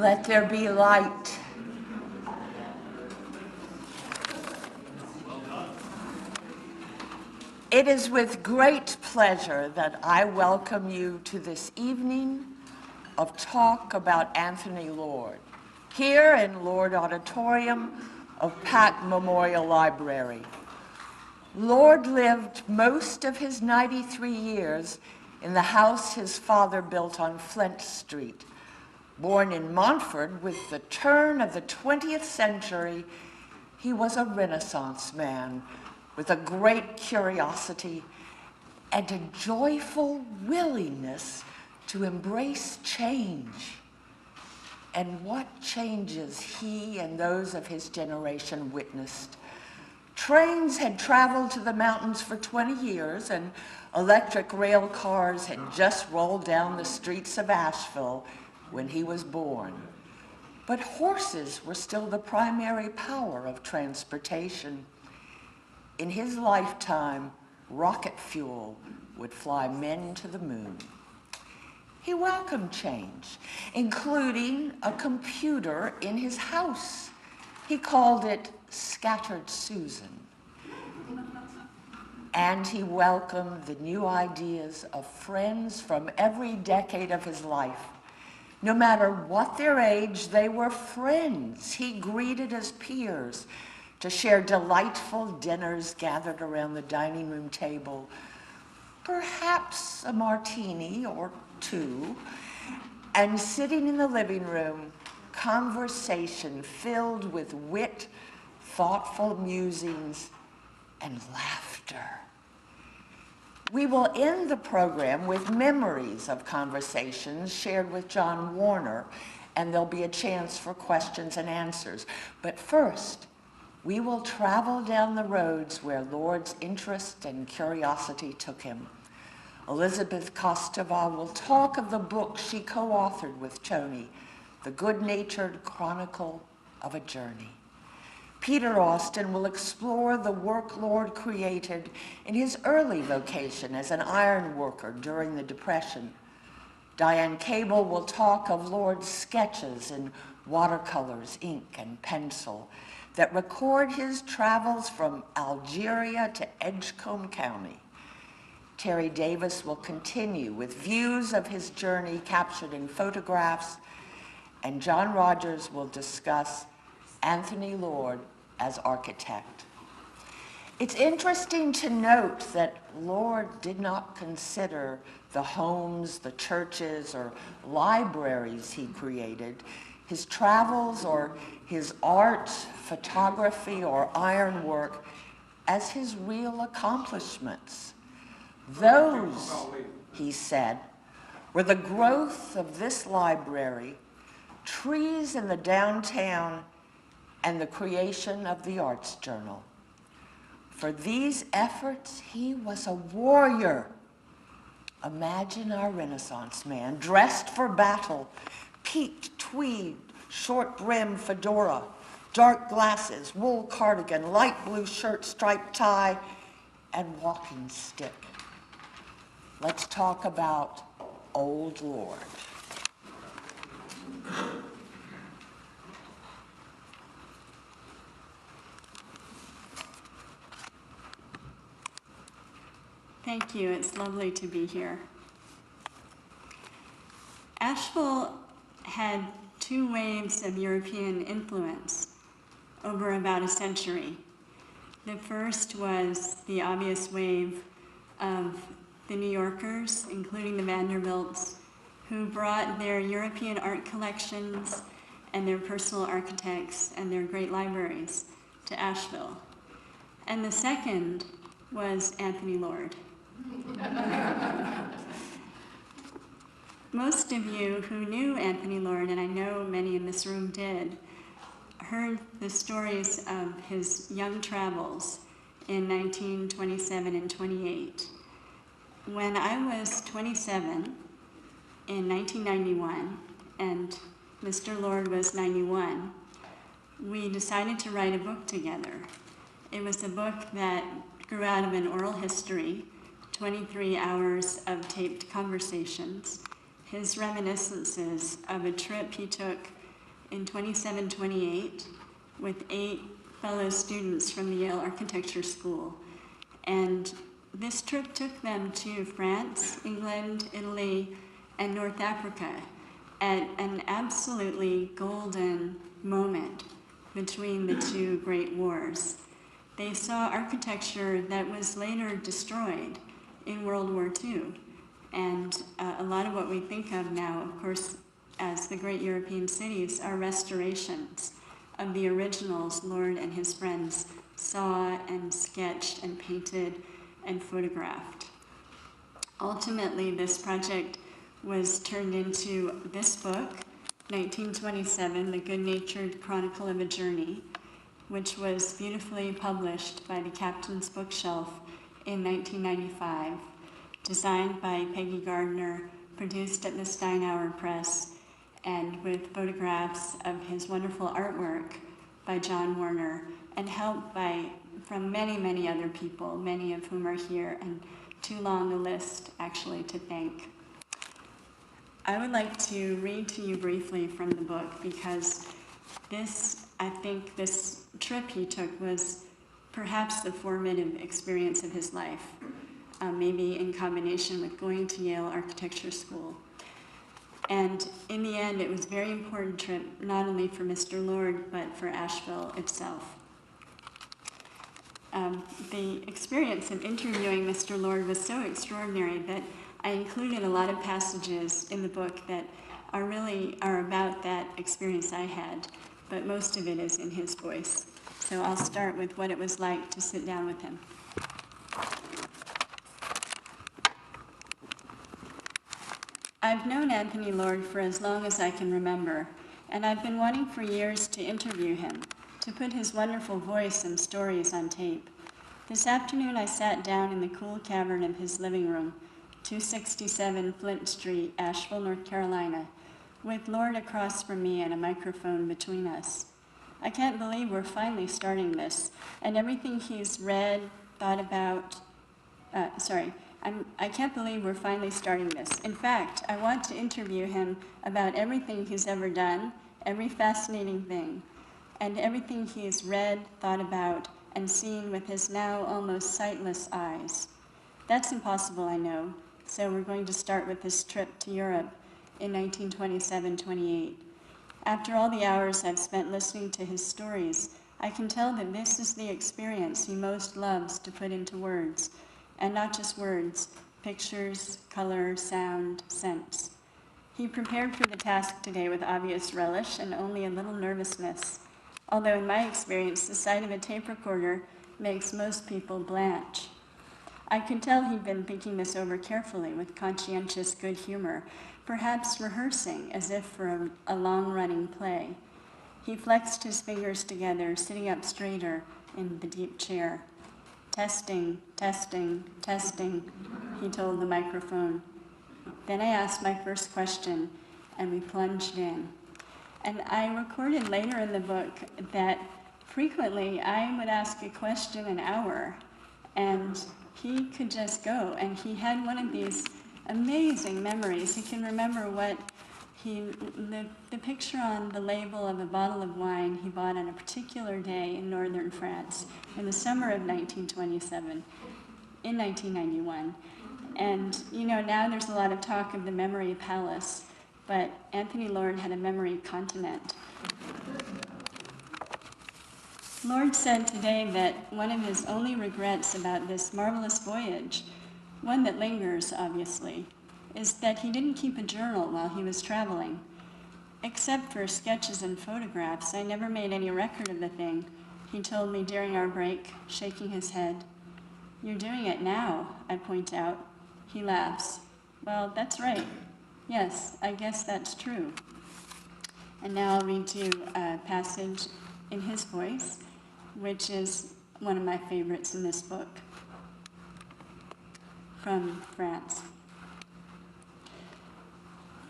Let there be light. It is with great pleasure that I welcome you to this evening of talk about Anthony Lord, here in Lord Auditorium of Pack Memorial Library. Lord lived most of his 93 years in the house his father built on Flint Street. Born in Montford with the turn of the 20th century, he was a Renaissance man with a great curiosity and a joyful willingness to embrace change. And what changes he and those of his generation witnessed. Trains had traveled to the mountains for 20 years, and electric rail cars had just rolled down the streets of Asheville when he was born. But horses were still the primary power of transportation. In his lifetime, rocket fuel would fly men to the moon. He welcomed change, including a computer in his house. He called it Scattered Susan. And he welcomed the new ideas of friends from every decade of his life. No matter what their age, they were friends he greeted as peers to share delightful dinners gathered around the dining room table, perhaps a martini or two, and sitting in the living room, conversation filled with wit, thoughtful musings, and laughter. We will end the program with memories of conversations shared with John Warner, and there'll be a chance for questions and answers. But first, we will travel down the roads where Lord's interest and curiosity took him. Elizabeth Kostova will talk of the book she co-authored with Tony, The Good-Natured Chronicle of a Journey. Peter Austin will explore the work Lord created in his early vocation as an iron worker during the Depression. Diane Cable will talk of Lord's sketches in watercolors, ink, and pencil that record his travels from Algeria to Edgecombe County. Terry Davis will continue with views of his journey captured in photographs, and John Rogers will discuss Anthony Lord as architect. It's interesting to note that Lord did not consider the homes, the churches, or libraries he created, his travels or his art, photography, or ironwork as his real accomplishments. Those, he said, were the growth of this library, trees in the downtown, and the creation of the Arts Journal. For these efforts, he was a warrior. Imagine our Renaissance man, dressed for battle, peaked tweed, short brim fedora, dark glasses, wool cardigan, light blue shirt, striped tie, and walking stick. Let's talk about Old Lord. Thank you. It's lovely to be here. Asheville had two waves of European influence over about a century. The first was the obvious wave of the New Yorkers, including the Vanderbilts, who brought their European art collections and their personal architects and their great libraries to Asheville. And the second was Anthony Lord. Most of you who knew Anthony Lord, and I know many in this room did, heard the stories of his young travels in 1927 and 28. When I was 27 in 1991, and Mr. Lord was 91, we decided to write a book together. It was a book that grew out of an oral history, 23 hours of taped conversations, his reminiscences of a trip he took in 2728 with 8 fellow students from the Yale Architecture School. And this trip took them to France, England, Italy, and North Africa at an absolutely golden moment between the two great wars. They saw architecture that was later destroyed in World War II. And a lot of what we think of now, of course, as the great European cities are restorations of the originals Lord and his friends saw and sketched and painted and photographed. Ultimately, this project was turned into this book, 1927, The Good-Natured Chronicle of a Journey, which was beautifully published by the Captain's Bookshelf in 1995, designed by Peggy Gardner, produced at the Steinauer Press, and with photographs of his wonderful artwork by John Warner, and help from many, many other people, many of whom are here, and too long a list actually to thank. I would like to read to you briefly from the book, because I think this trip he took was perhaps the formative experience of his life, maybe in combination with going to Yale Architecture School. And in the end, it was a very important trip, not only for Mr. Lord, but for Asheville itself. The experience of interviewing Mr. Lord was so extraordinary that I included a lot of passages in the book that are about that experience I had, but most of it is in his voice. So I'll start with what it was like to sit down with him. I've known Anthony Lord for as long as I can remember, and I've been wanting for years to interview him, to put his wonderful voice and stories on tape. This afternoon I sat down in the cool cavern of his living room, 267 Flint Street, Asheville, North Carolina, with Lord across from me and a microphone between us. I can't believe we're finally starting this, and everything he's read, thought about, I can't believe we're finally starting this. In fact, I want to interview him about everything he's ever done, every fascinating thing, and everything he's read, thought about, and seen with his now almost sightless eyes. That's impossible, I know, so we're going to start with this trip to Europe in 1927-28. After all the hours I've spent listening to his stories, I can tell that this is the experience he most loves to put into words, and not just words, pictures, color, sound, scents. He prepared for the task today with obvious relish and only a little nervousness, although in my experience, the sight of a tape recorder makes most people blanch. I could tell he'd been thinking this over carefully with conscientious good humor, perhaps rehearsing as if for a long-running play. He flexed his fingers together, sitting up straighter in the deep chair. Testing, testing, testing, he told the microphone. Then I asked my first question, and we plunged in. And I recorded later in the book that frequently I would ask a question an hour, and he could just go. And he had one of these amazing memories. He can remember what the picture on the label of a bottle of wine he bought on a particular day in northern France in the summer of 1927, in 1991. And, now there's a lot of talk of the memory palace, but Anthony Lord had a memory continent. Lord said today that one of his only regrets about this marvelous voyage, one that lingers, obviously, is that he didn't keep a journal while he was traveling. Except for sketches and photographs, I never made any record of the thing, he told me during our break, shaking his head. You're doing it now, I point out. He laughs. Well, that's right. Yes, I guess that's true. And now I'll read you a passage in his voice, which is one of my favorites in this book, from France.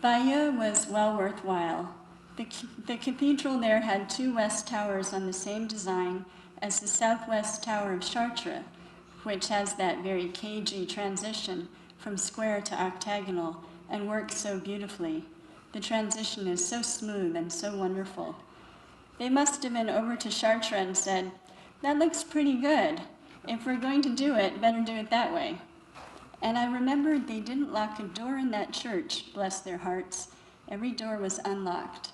Bayeux was well worthwhile. The cathedral there had 2 west towers on the same design as the southwest tower of Chartres, which has that very cagey transition from square to octagonal and works so beautifully. The transition is so smooth and so wonderful. They must have been over to Chartres and said, "That looks pretty good. If we're going to do it, better do it that way." And I remembered they didn't lock a door in that church, bless their hearts. Every door was unlocked.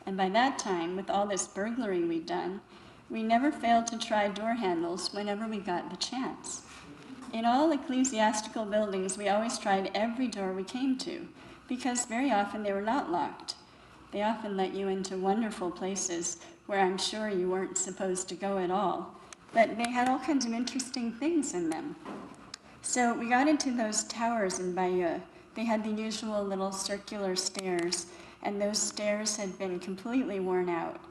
And by that time, with all this burglary we'd done, we never failed to try door handles whenever we got the chance. In all ecclesiastical buildings, we always tried every door we came to, because very often they were not locked. They often let you into wonderful places where I'm sure you weren't supposed to go at all, but they had all kinds of interesting things in them. So we got into those towers in Bayeux. They had the usual little circular stairs, and those stairs had been completely worn out.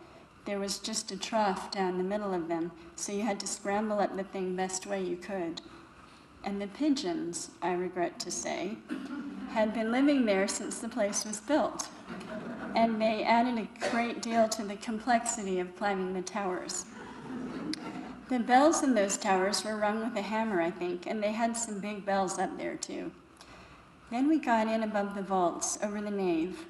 There was just a trough down the middle of them, so you had to scramble up the thing best way you could. And the pigeons, I regret to say, had been living there since the place was built. And they added a great deal to the complexity of climbing the towers. The bells in those towers were rung with a hammer, I think, and they had some big bells up there too. Then we got in above the vaults, over the nave,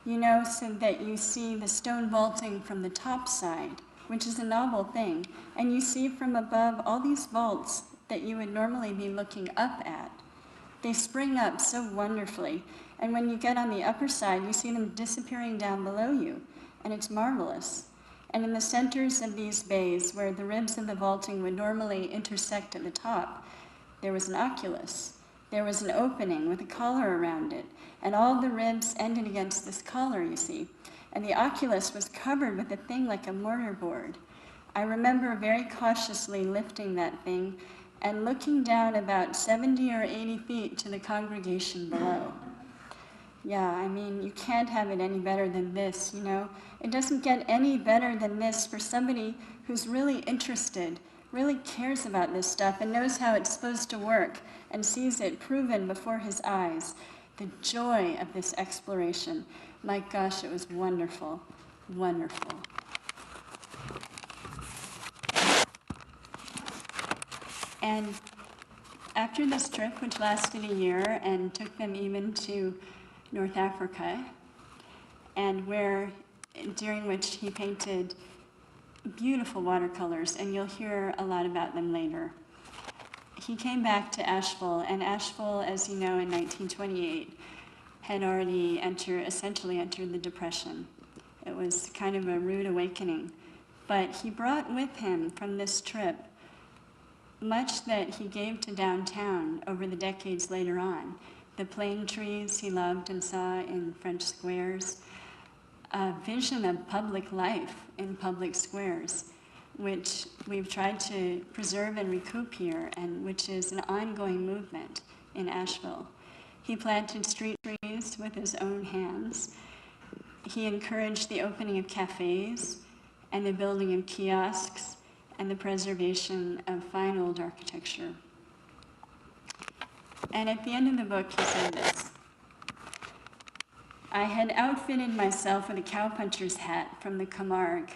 so that you see the stone vaulting from the top side, which is a novel thing, and you see from above all these vaults that you would normally be looking up at. They spring up so wonderfully, and when you get on the upper side, you see them disappearing down below you, and it's marvelous. And in the centers of these bays, where the ribs of the vaulting would normally intersect at the top, there was an oculus. There was an opening with a collar around it, and all the ribs ended against this collar, you see. And the oculus was covered with a thing like a mortarboard. I remember very cautiously lifting that thing and looking down about 70 or 80 feet to the congregation below. Yeah, I mean, you can't have it any better than this, It doesn't get any better than this for somebody who's really interested, really cares about this stuff and knows how it's supposed to work and sees it proven before his eyes. The joy of this exploration. My gosh, it was wonderful, wonderful. And after this trip, which lasted a year and took them even to North Africa, and during which he painted beautiful watercolors, and you'll hear a lot about them later. He came back to Asheville, and Asheville, as you know, in 1928, had already essentially entered the Depression. It was kind of a rude awakening. But he brought with him from this trip much that he gave to downtown over the decades later on. The plane trees he loved and saw in French squares, a vision of public life in public squares, which we've tried to preserve and recoup here, and which is an ongoing movement in Asheville. He planted street trees with his own hands. He encouraged the opening of cafes and the building of kiosks and the preservation of fine old architecture. And at the end of the book, he said this: "I had outfitted myself with a cowpuncher's hat from the Camargue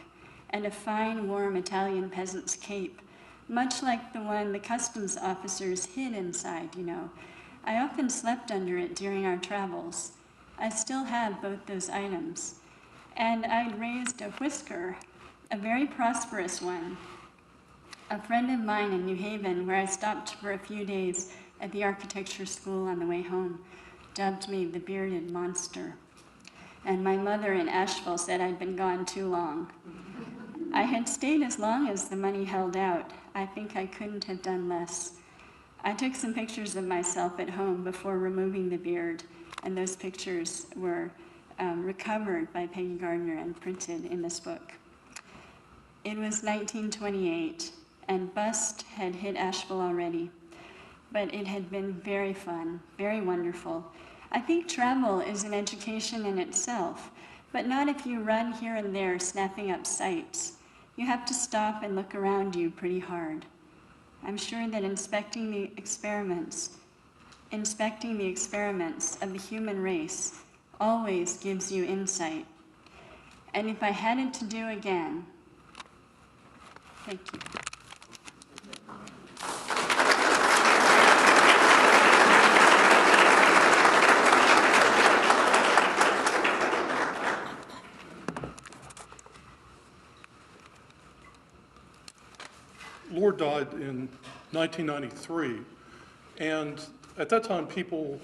and a fine, warm Italian peasant's cape, much like the one the customs officers hid inside, I often slept under it during our travels. I still have both those items. And I'd raised a whisker, a very prosperous one. A friend of mine in New Haven, where I stopped for a few days at the architecture school on the way home, dubbed me the bearded monster. And my mother in Asheville said I'd been gone too long. I had stayed as long as the money held out. I think I couldn't have done less. I took some pictures of myself at home before removing the beard, and those pictures were recovered by Peggy Gardner and printed in this book. It was 1928, and bust had hit Asheville already, but it had been very fun, very wonderful. I think travel is an education in itself, but not if you run here and there snapping up sights. You have to stop and look around you pretty hard. I'm sure that inspecting the experiments of the human race always gives you insight. And if I had it to do again, thank you. Lord died in 1993, and at that time people,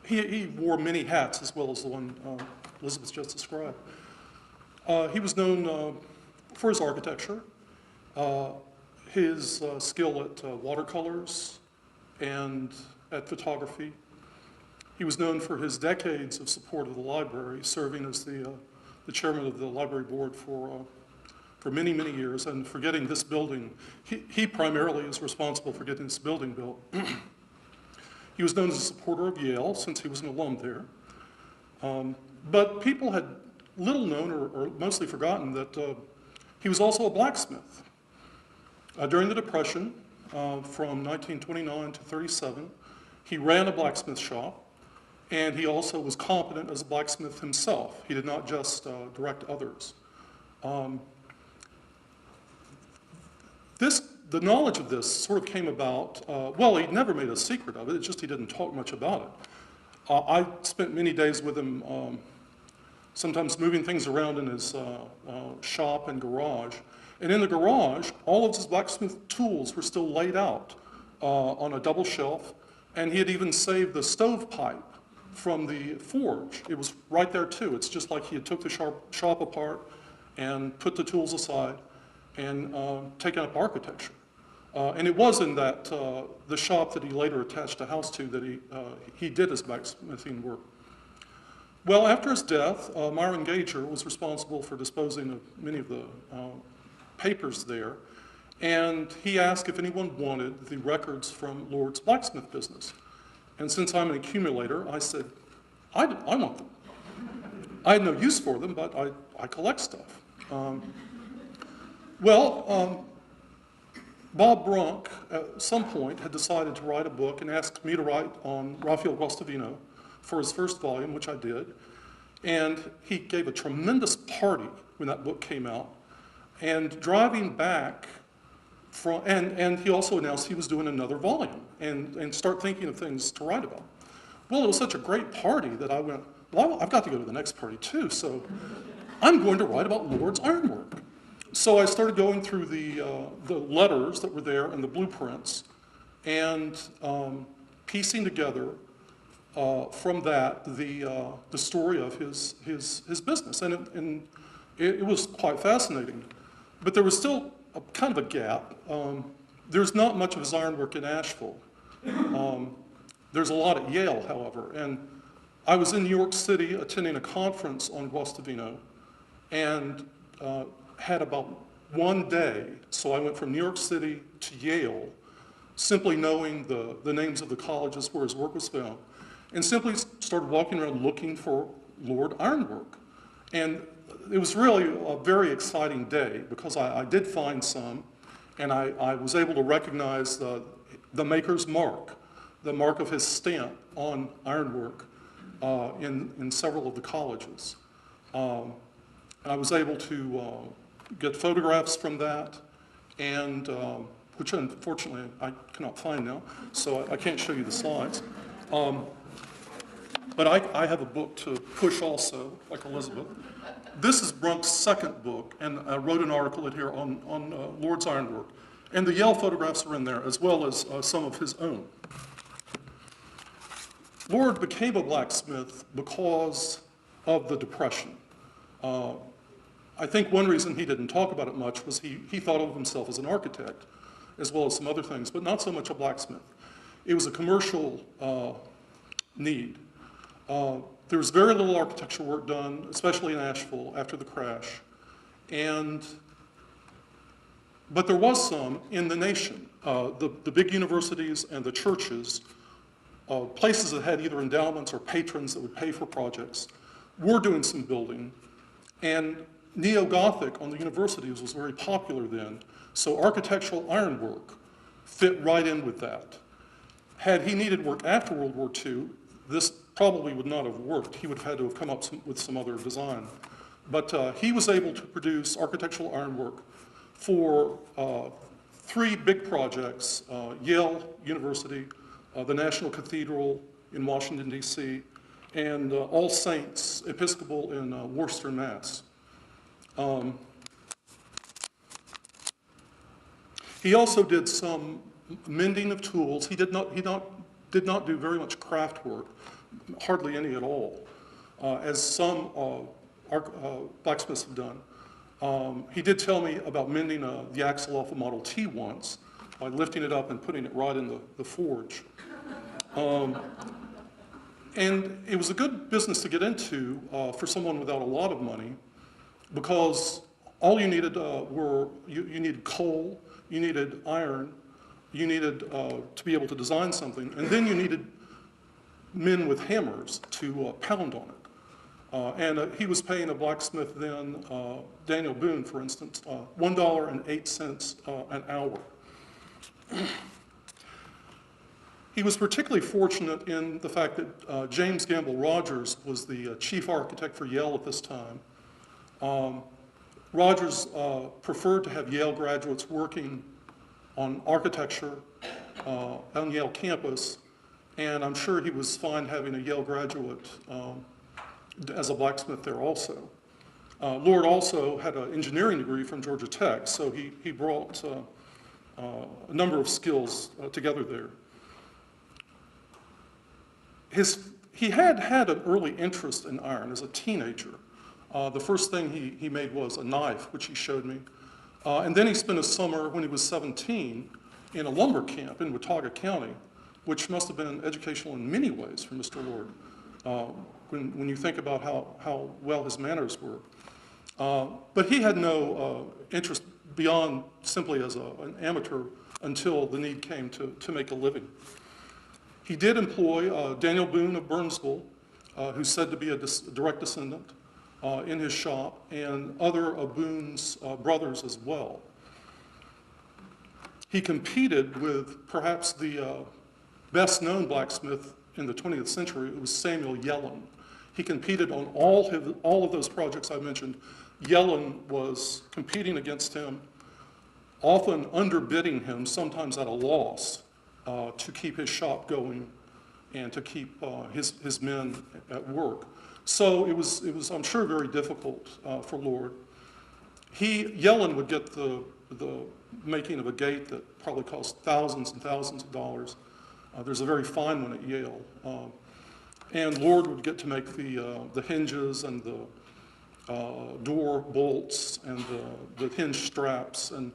he wore many hats as well as the one Elizabeth just described. He was known for his architecture, his skill at watercolors and at photography. He was known for his decades of support of the library, serving as the chairman of the library board for many, many years, and for getting this building. He primarily is responsible for getting this building built. He was known as a supporter of Yale since he was an alum there. But people had little known or mostly forgotten that he was also a blacksmith. During the Depression, from 1929 to 37, he ran a blacksmith shop, and he also was competent as a blacksmith himself. He did not just direct others. The knowledge of this sort of came about, well, he never made a secret of it, it's just he didn't talk much about it. I spent many days with him, sometimes moving things around in his shop and garage. And in the garage, all of his blacksmith tools were still laid out on a double shelf, and he had even saved the stovepipe from the forge. It was right there too. It's just like he had took the shop apart and put the tools aside and taken up architecture. And it was in that, the shop that he later attached a house to that he did his blacksmithing work. Well, after his death, Myron Gager was responsible for disposing of many of the papers there, and he asked if anyone wanted the records from Lord's blacksmith business. And since I'm an accumulator, I said, I want them. I had no use for them, but I collect stuff. Bob Brunk, at some point, had decided to write a book and asked me to write on Raphael Guastavino for his first volume, which I did. And he gave a tremendous party when that book came out. And driving back from, and he also announced he was doing another volume and start thinking of things to write about. Well, it was such a great party that I went, well, I've got to go to the next party too, so I'm going to write about Lord's ironwork. So I started going through the letters that were there and the blueprints and piecing together from that the story of his business. And it was quite fascinating. But there was still kind of a gap. There's not much of his ironwork in Asheville. There's a lot at Yale, however. And I was in New York City attending a conference on Guastavino and had about one day, so I went from New York City to Yale, simply knowing the names of the colleges where his work was found, and simply started walking around looking for Lord ironwork. And it was really a very exciting day because I did find some, and I was able to recognize the maker's mark, the mark of his stamp on ironwork in several of the colleges. And I was able to get photographs from that, and which unfortunately I cannot find now, so I can't show you the slides. But I have a book to push also, like Elizabeth. This is Brunk's second book, and I wrote an article in here on Lord's ironwork. And the Yale photographs are in there, as well as some of his own. Lord became a blacksmith because of the Depression. I think one reason he didn't talk about it much was he thought of himself as an architect, as well as some other things, but not so much a blacksmith. It was a commercial need. There was very little architectural work done, especially in Asheville after the crash. But there was some in the nation. The big universities and the churches, places that had either endowments or patrons that would pay for projects, were doing some building. And Neo-Gothic on the universities was very popular then, so architectural ironwork fit right in with that. Had he needed work after World War II, this probably would not have worked. He would have had to have come up with some other design. But he was able to produce architectural ironwork for 3 big projects, Yale University, the National Cathedral in Washington, D.C., and All Saints Episcopal in Worcester, Mass. He also did some mending of tools. He did not do very much craft work, hardly any at all, as some blacksmiths have done. He did tell me about mending the axle off a Model T once by lifting it up and putting it right in the forge. And it was a good business to get into for someone without a lot of money, because all you needed you needed coal, you needed iron, you needed to be able to design something, and then you needed men with hammers to pound on it. And he was paying a blacksmith then, Daniel Boone, for instance, $1.08 an hour. He was particularly fortunate in the fact that James Gamble Rogers was the chief architect for Yale at this time. Rogers preferred to have Yale graduates working on architecture on Yale campus, and I'm sure he was fine having a Yale graduate as a blacksmith there also. Lord also had an engineering degree from Georgia Tech, so he brought a number of skills together there. He had an early interest in iron as a teenager. The first thing he made was a knife, which he showed me. And then he spent a summer when he was 17 in a lumber camp in Watauga County, which must have been educational in many ways for Mr. Lord, when you think about how well his manners were. But he had no interest beyond simply as an amateur until the need came to make a living. He did employ Daniel Boone of Burnsville, who's said to be a direct descendant, in his shop, and other of Boone's brothers as well. He competed with perhaps the best-known blacksmith in the 20th century. It was Samuel Yellen. He competed on all of those projects I mentioned. Yellen was competing against him, often underbidding him, sometimes at a loss, to keep his shop going and to keep his men at work. So it was I'm sure, very difficult for Lord. Yellen would get the making of a gate that probably cost thousands and thousands of dollars. There's a very fine one at Yale. And Lord would get to make the hinges and the door bolts and the hinge straps and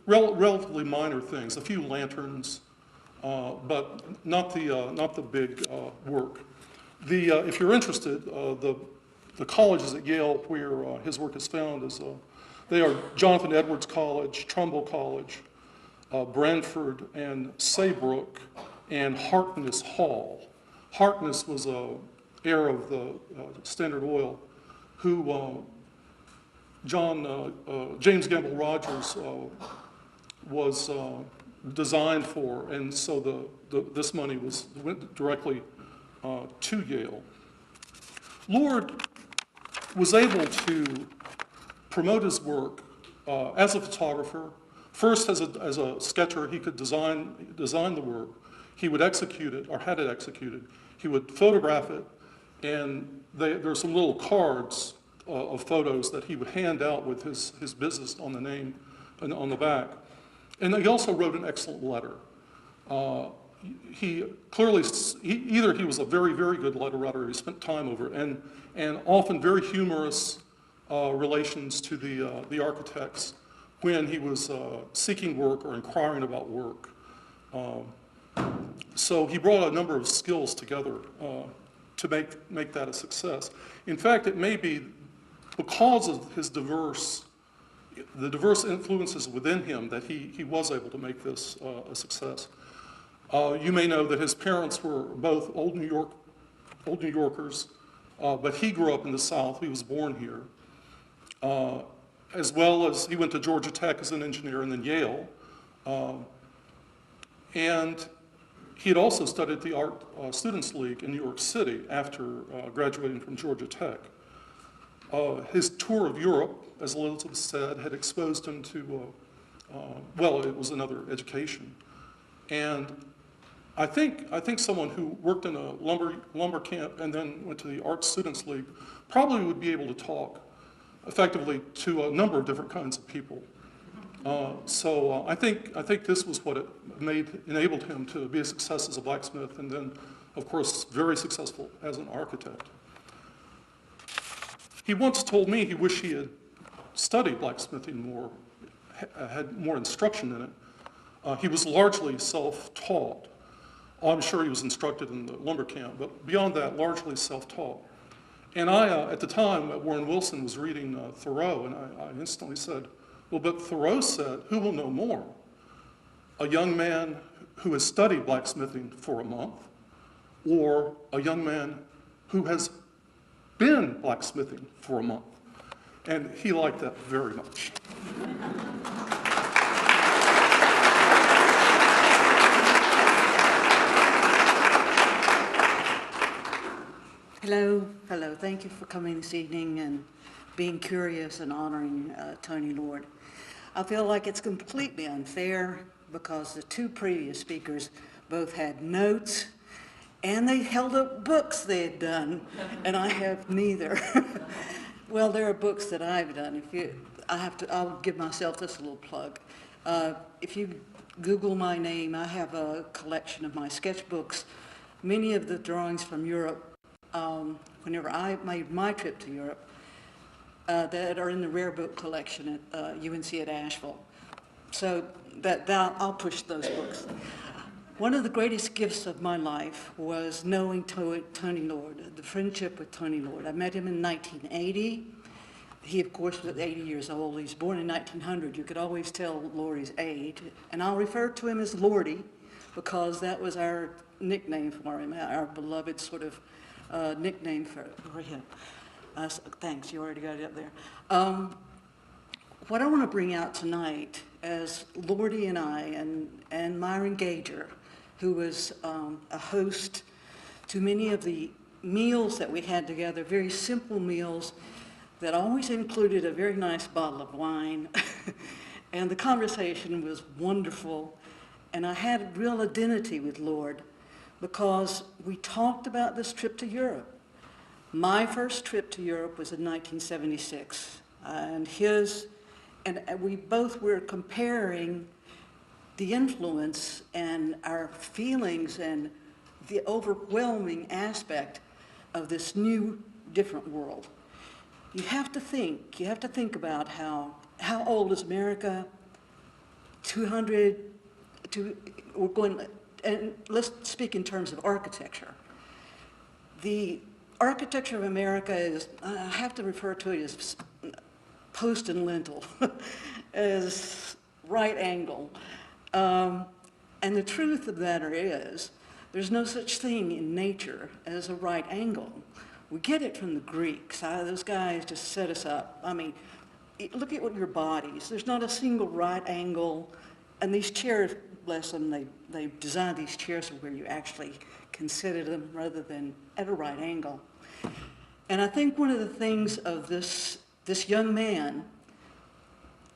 relatively minor things, a few lanterns, but not the big work. If you're interested, the colleges at Yale where his work is found they are Jonathan Edwards College, Trumbull College, Branford and Saybrook, and Harkness Hall. Harkness was an heir of the Standard Oil, who James Gamble Rogers was designed for, and so this money went directly to Yale. Lord was able to promote his work as a photographer. First, as a sketcher, he could design the work. He would execute it, or had it executed. He would photograph it, and there are some little cards of photos that he would hand out with his business on the name and on the back. And he also wrote an excellent letter. He was a very, very good letter writer. He spent time over it, and often very humorous relations to the architects when he was seeking work or inquiring about work. So he brought a number of skills together to make that a success. In fact, it may be because of the diverse influences within him that he was able to make this a success. You may know that his parents were both old New Yorkers, but he grew up in the South. He was born here. As well as he went to Georgia Tech as an engineer and then Yale. And he had also studied the Art Students League in New York City after graduating from Georgia Tech. His tour of Europe, as Elizabeth said, had exposed him to, it was another education. And I think someone who worked in a lumber camp and then went to the Art Students League probably would be able to talk effectively to a number of different kinds of people. I think this was what enabled him to be a success as a blacksmith, and then, of course, very successful as an architect. He once told me he wished he had studied blacksmithing more, had more instruction in it. He was largely self-taught. I'm sure he was instructed in the lumber camp, but beyond that, largely self-taught. And at the time, Warren Wilson was reading Thoreau, and I instantly said, well, but Thoreau said, who will know more? A young man who has studied blacksmithing for a month, or a young man who has been blacksmithing for a month? And he liked that very much. Hello. Thank you for coming this evening and being curious and honoring Tony Lord. I feel like it's completely unfair because the two previous speakers both had notes and they held up books they had done, and I have neither. Well, there are books that I've done. I'll give myself this little plug. If you Google my name, I have a collection of my sketchbooks, many of the drawings from Europe. Whenever I made my trip to Europe, that are in the rare book collection at UNC at Asheville. So I'll push those books. One of the greatest gifts of my life was knowing Tony Lord, the friendship with Tony Lord. I met him in 1980. He, of course, was 80 years old. He was born in 1900. You could always tell Lordy's age. And I'll refer to him as Lordy because that was our nickname for him, our beloved sort of nickname for him. Thanks, you already got it up there. What I want to bring out tonight as Lordy and I and Myron Gager, who was a host to many of the meals that we had together, very simple meals that always included a very nice bottle of wine. And the conversation was wonderful. And I had real identity with Lord because we talked about this trip to Europe. My first trip to Europe was in 1976, and we both were comparing the influence and our feelings and the overwhelming aspect of this new, different world. You have to think about how old is America? And let's speak in terms of architecture. The architecture of America is, I have to refer to it as post and lintel, as right angle. And the truth of the matter is, there's no such thing in nature as a right angle. We get it from the Greeks. Those guys just set us up. I mean, look at your bodies. There's not a single right angle. And these chairs, bless them, they designed these chairs where you actually consider them rather than at a right angle. And I think one of the things of this young man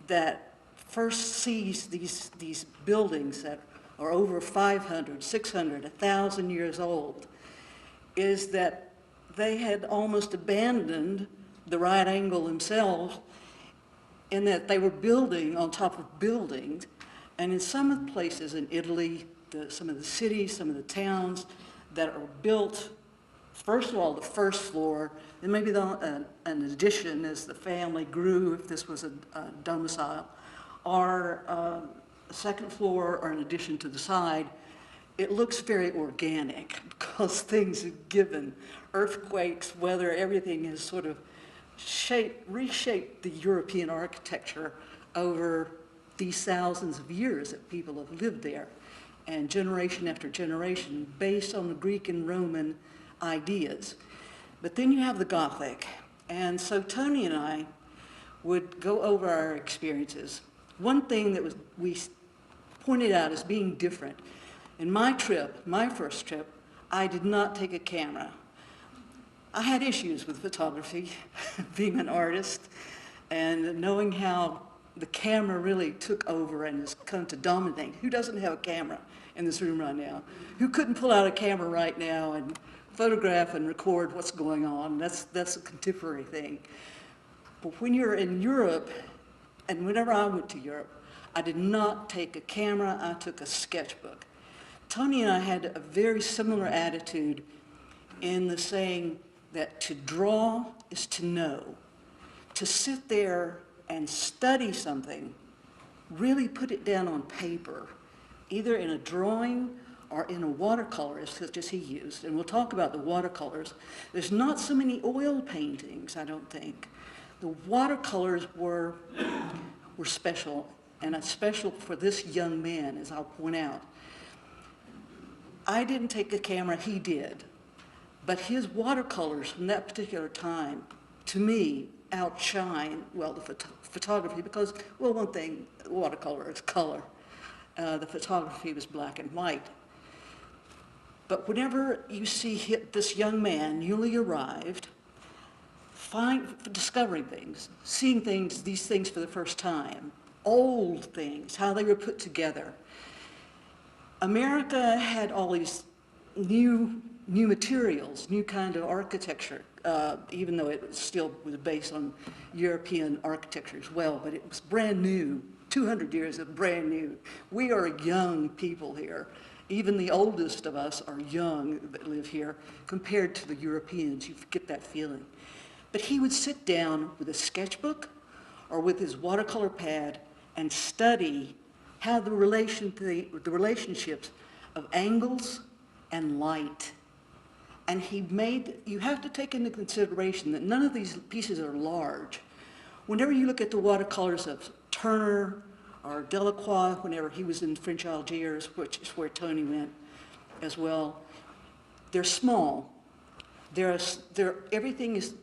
that first sees these buildings that are over 500, 600, 1,000 years old is that they had almost abandoned the right angle themselves in that they were building on top of buildings. And in some of the places in Italy, some of the cities, some of the towns that are built, first of all, the first floor, then maybe an addition as the family grew, if this was a domicile, or a second floor or an addition to the side. It looks very organic because things are given. Earthquakes, weather, everything has sort of reshaped the European architecture over these thousands of years that people have lived there, and generation after generation, based on the Greek and Roman ideas. But then you have the Gothic, and so Tony and I would go over our experiences. One thing that we pointed out as being different, in my first trip, I did not take a camera. I had issues with photography, being an artist, and knowing how the camera really took over and has come to dominate. Who doesn't have a camera in this room right now? Who couldn't pull out a camera right now and photograph and record what's going on? That's a contemporary thing. But when you're in Europe, and whenever I went to Europe, I did not take a camera, I took a sketchbook. Tony and I had a very similar attitude in the saying that to draw is to know. To sit there and study something, really put it down on paper, either in a drawing or in a watercolor, such as he used. And we'll talk about the watercolors. There's not so many oil paintings, I don't think. The watercolors were special, and it's special for this young man, as I'll point out. I didn't take a camera, he did. But his watercolors from that particular time, to me, outshine, well, the photography, because, well, one thing, watercolor is color. The photography was black and white. But whenever you see this young man, newly arrived, discovering things, seeing things, these things for the first time, old things, how they were put together. America had all these new materials, new kind of architecture, even though it still was based on European architecture as well, but it was brand new, 200 years of brand new. We are young people here. Even the oldest of us are young that live here compared to the Europeans. You get that feeling. But he would sit down with a sketchbook or with his watercolor pad and study how the relationships of angles and light. And you have to take into consideration that none of these pieces are large. Whenever you look at the watercolors of Turner or Delacroix, whenever he was in French Algiers, which is where Tony went as well, they're small. Everything is,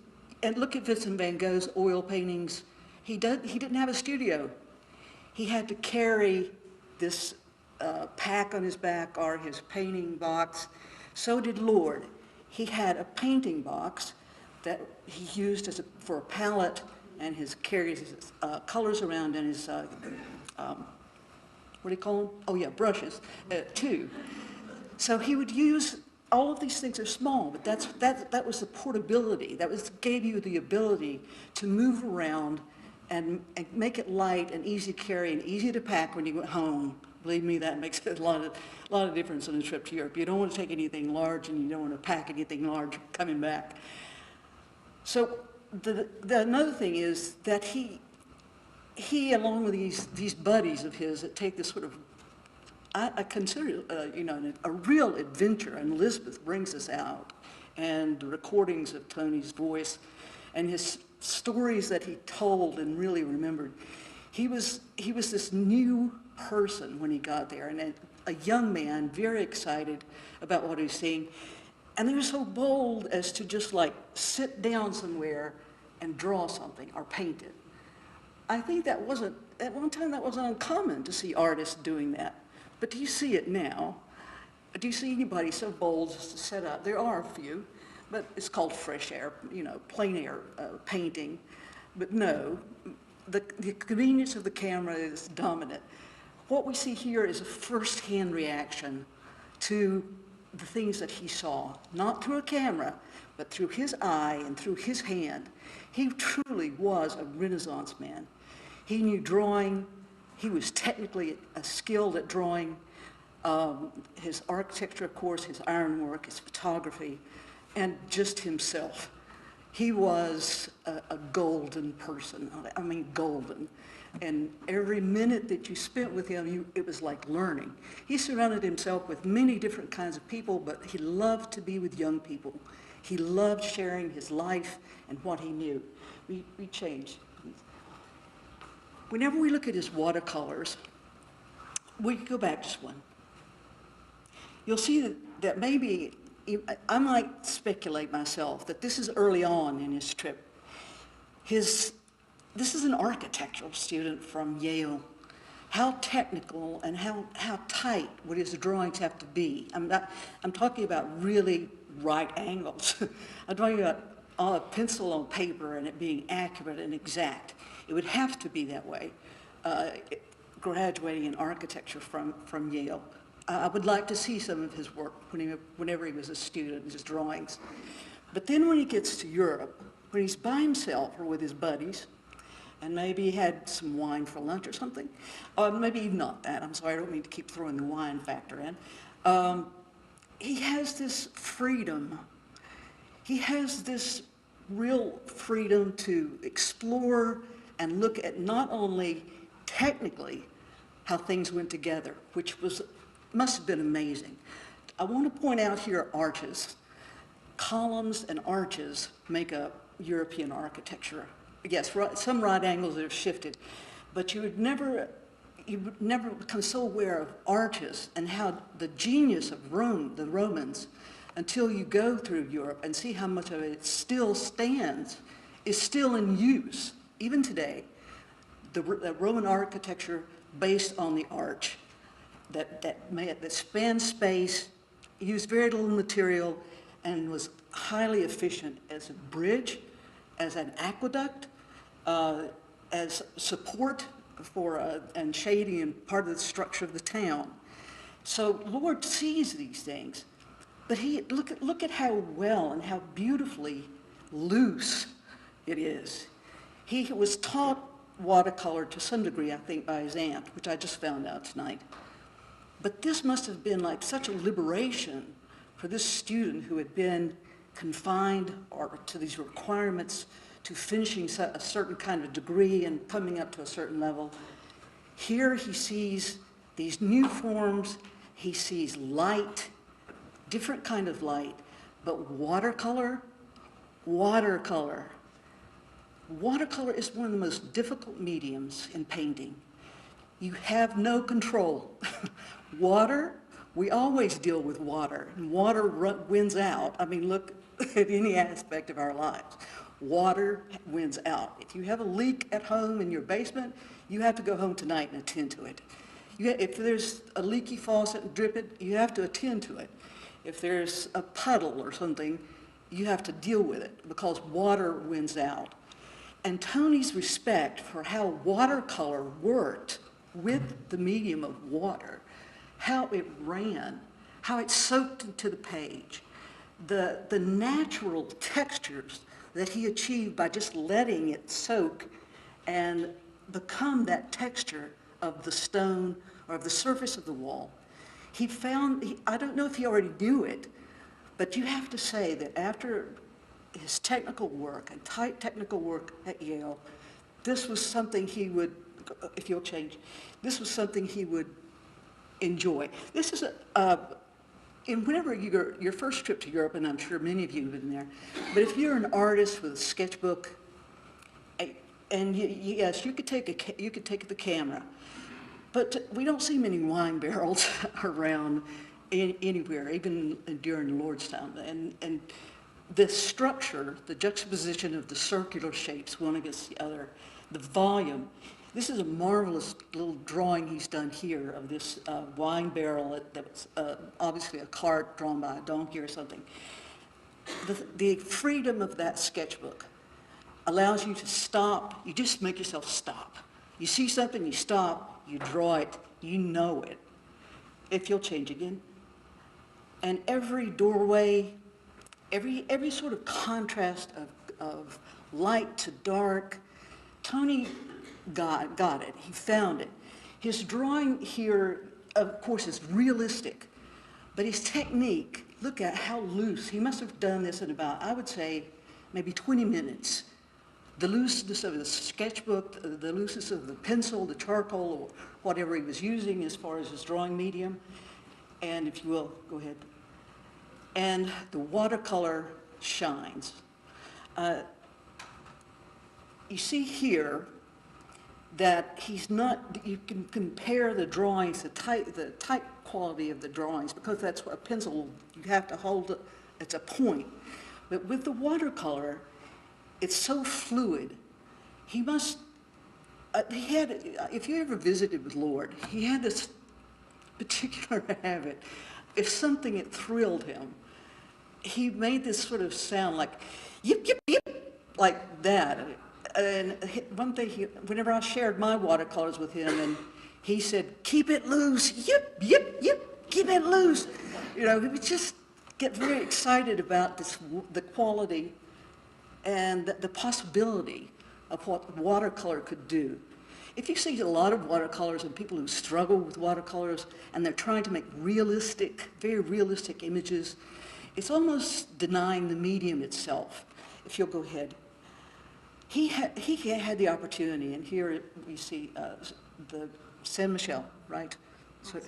and look at Vincent van Gogh's oil paintings. He didn't have a studio. He had to carry this pack on his back or his painting box. So did Lord. He had a painting box that he used for a palette, and carries his colors around and his, what do you call them? Oh yeah, brushes, too. So he would use, all of these things are small, but that was the portability. Gave you the ability to move around and make it light and easy to carry and easy to pack when you went home. Believe me, that makes a lot of difference on a trip to Europe. You don't want to take anything large, and you don't want to pack anything large coming back. So another thing is that he along with these buddies of his that take this sort of, I consider a real adventure, and Elizabeth brings us out, and the recordings of Tony's voice and his stories that he told and really remembered. He was this new person when he got there, and a young man, very excited about what he was seeing. And they were so bold as to just like sit down somewhere and draw something or paint it. I think at one time that wasn't uncommon to see artists doing that. But do you see it now? Do you see anybody so bold as to set up? There are a few, but it's called fresh air, plein air painting. But no, the convenience of the camera is dominant. What we see here is a first-hand reaction to the things that he saw, not through a camera, but through his eye and through his hand. He truly was a Renaissance man. He knew drawing. He was technically skilled at drawing. His architecture, of course, his ironwork, his photography, and just himself. He was a golden person. I mean, golden. And every minute that you spent with him, it was like learning. He surrounded himself with many different kinds of people, but he loved to be with young people. He loved sharing his life and what he knew. We changed. Whenever we look at his watercolors, we go back just one. You'll see that maybe, I might speculate myself, that this is early on in his trip. This is an architectural student from Yale. How technical and how tight would his drawings have to be? I'm talking about really right angles. I'm talking about a pencil on paper and it being accurate and exact. It would have to be that way, graduating in architecture from Yale. I would like to see some of his work whenever he was a student, his drawings. But then when he gets to Europe, when he's by himself or with his buddies, and maybe had some wine for lunch or something. Maybe even not that. I'm sorry, I don't mean to keep throwing the wine factor in. He has this freedom. He has this real freedom to explore and look at not only technically how things went together, which must have been amazing. I want to point out here arches. Columns and arches make up European architecture. Yes, some right angles that have shifted, but you would never become so aware of arches and how the genius of Rome, the Romans, until you go through Europe and see how much of it still stands, is still in use, even today. The Roman architecture based on the arch that spanned space, used very little material, and was highly efficient as a bridge, as an aqueduct, as support for and shading and part of the structure of the town. So Lord sees these things, but look at how well and how beautifully loose it is. He was taught watercolor to some degree, I think, by his aunt, which I just found out tonight. But this must have been like such a liberation for this student who had been confined to these requirements to finishing a certain kind of degree and coming up to a certain level. Here he sees these new forms, he sees light, different kind of light, but watercolor is one of the most difficult mediums in painting. You have no control. Water, we always deal with water, and water wins out. I mean, look at any aspect of our lives. Water wins out. If you have a leak at home in your basement, you have to go home tonight and attend to it. If there's a leaky faucet and drip it, you have to attend to it. If there's a puddle or something, you have to deal with it because water wins out. And Tony's respect for how watercolor worked with the medium of water, how it ran, how it soaked into the page, the natural textures that he achieved by just letting it soak and become that texture of the stone or of the surface of the wall. I don't know if he already knew it, but you have to say that after his technical work and tight technical work at Yale, this was something he would, if you'll change, this was something he would enjoy. This is whenever your first trip to Europe, and I'm sure many of you have been there, but if you're an artist with a sketchbook, and yes, you could take the camera, but we don't see many wine barrels around anywhere, even during the Lord's time. And the structure, the juxtaposition of the circular shapes, one against the other, the volume. This is a marvelous little drawing he's done here of this wine barrel that was obviously a cart drawn by a donkey or something. The freedom of that sketchbook allows you to stop. You just make yourself stop. You see something, you stop, you draw it, you know it. If you'll change again. And every doorway, every sort of contrast of light to dark, Tony got it. He found it. His drawing here, of course, is realistic, but his technique, look at how loose. He must have done this in about, I would say, maybe 20 minutes. The looseness of the sketchbook, the looseness of the pencil, the charcoal, or whatever he was using as far as his drawing medium. And if you will, go ahead. And the watercolor shines. You see here that he's not, you can compare the drawings, the tight quality of the drawings, because that's what a pencil, you have to hold it, it's a point. But with the watercolor, it's so fluid. He must, if you ever visited with Lord, he had this particular habit. If something had thrilled him, he made this sort of sound like, yip, yip, yip, like that. And one thing, whenever I shared my watercolors with him, and he said, keep it loose, yip, yip, yip, keep it loose. You know, he would just get very excited about the quality and the possibility of what watercolor could do. If you see a lot of watercolors and people who struggle with watercolors and they're trying to make realistic, very realistic images, it's almost denying the medium itself. If you'll go ahead. He had the opportunity, and here we see the Saint Michel, right? So,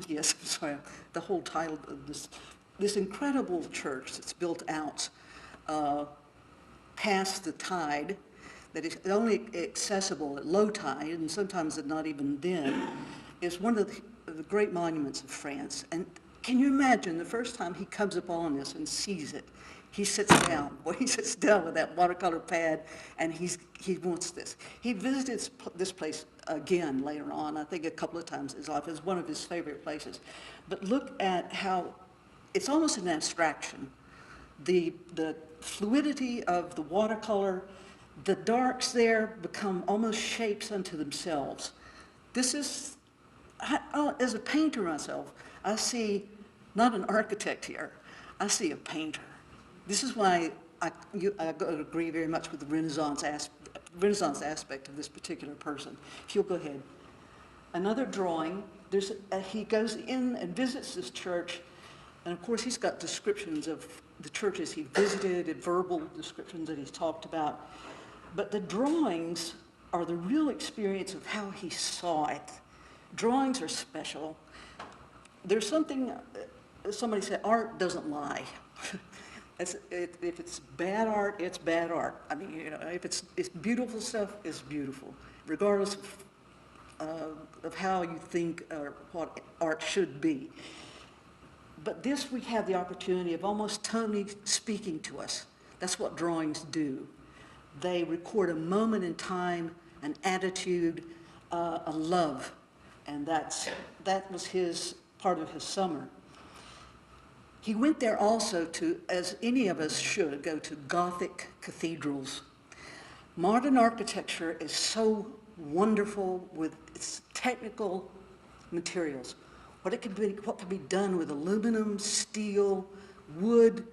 yes, I'm sorry, the whole title of this incredible church that's built out past the tide, that is only accessible at low tide, and sometimes not even then, is one of the great monuments of France. And can you imagine the first time he comes upon this and sees it? He sits down. Well, he sits down with that watercolor pad, and he wants this. He visited this place again later on, I think a couple of times in his life. It's one of his favorite places. But look at how it's almost an abstraction. The fluidity of the watercolor, the darks there become almost shapes unto themselves. This is, as a painter myself, I see not an architect here, I see a painter. This is why I agree very much with the Renaissance aspect of this particular person. If you'll go ahead. Another drawing, he goes in and visits this church, and of course he's got descriptions of the churches he visited, and verbal descriptions that he's talked about. But the drawings are the real experience of how he saw it. Drawings are special. There's something, somebody said, art doesn't lie. If it's bad art, it's bad art. I mean, you know, if it's beautiful stuff, it's beautiful, regardless of how you think or what art should be. But this, we have the opportunity of almost tonally speaking to us. That's what drawings do. They record a moment in time, an attitude, a love, and that was part of his summer. He went there also to, as any of us should, go to Gothic cathedrals. Modern architecture is so wonderful with its technical materials. What can be done with aluminum, steel, wood.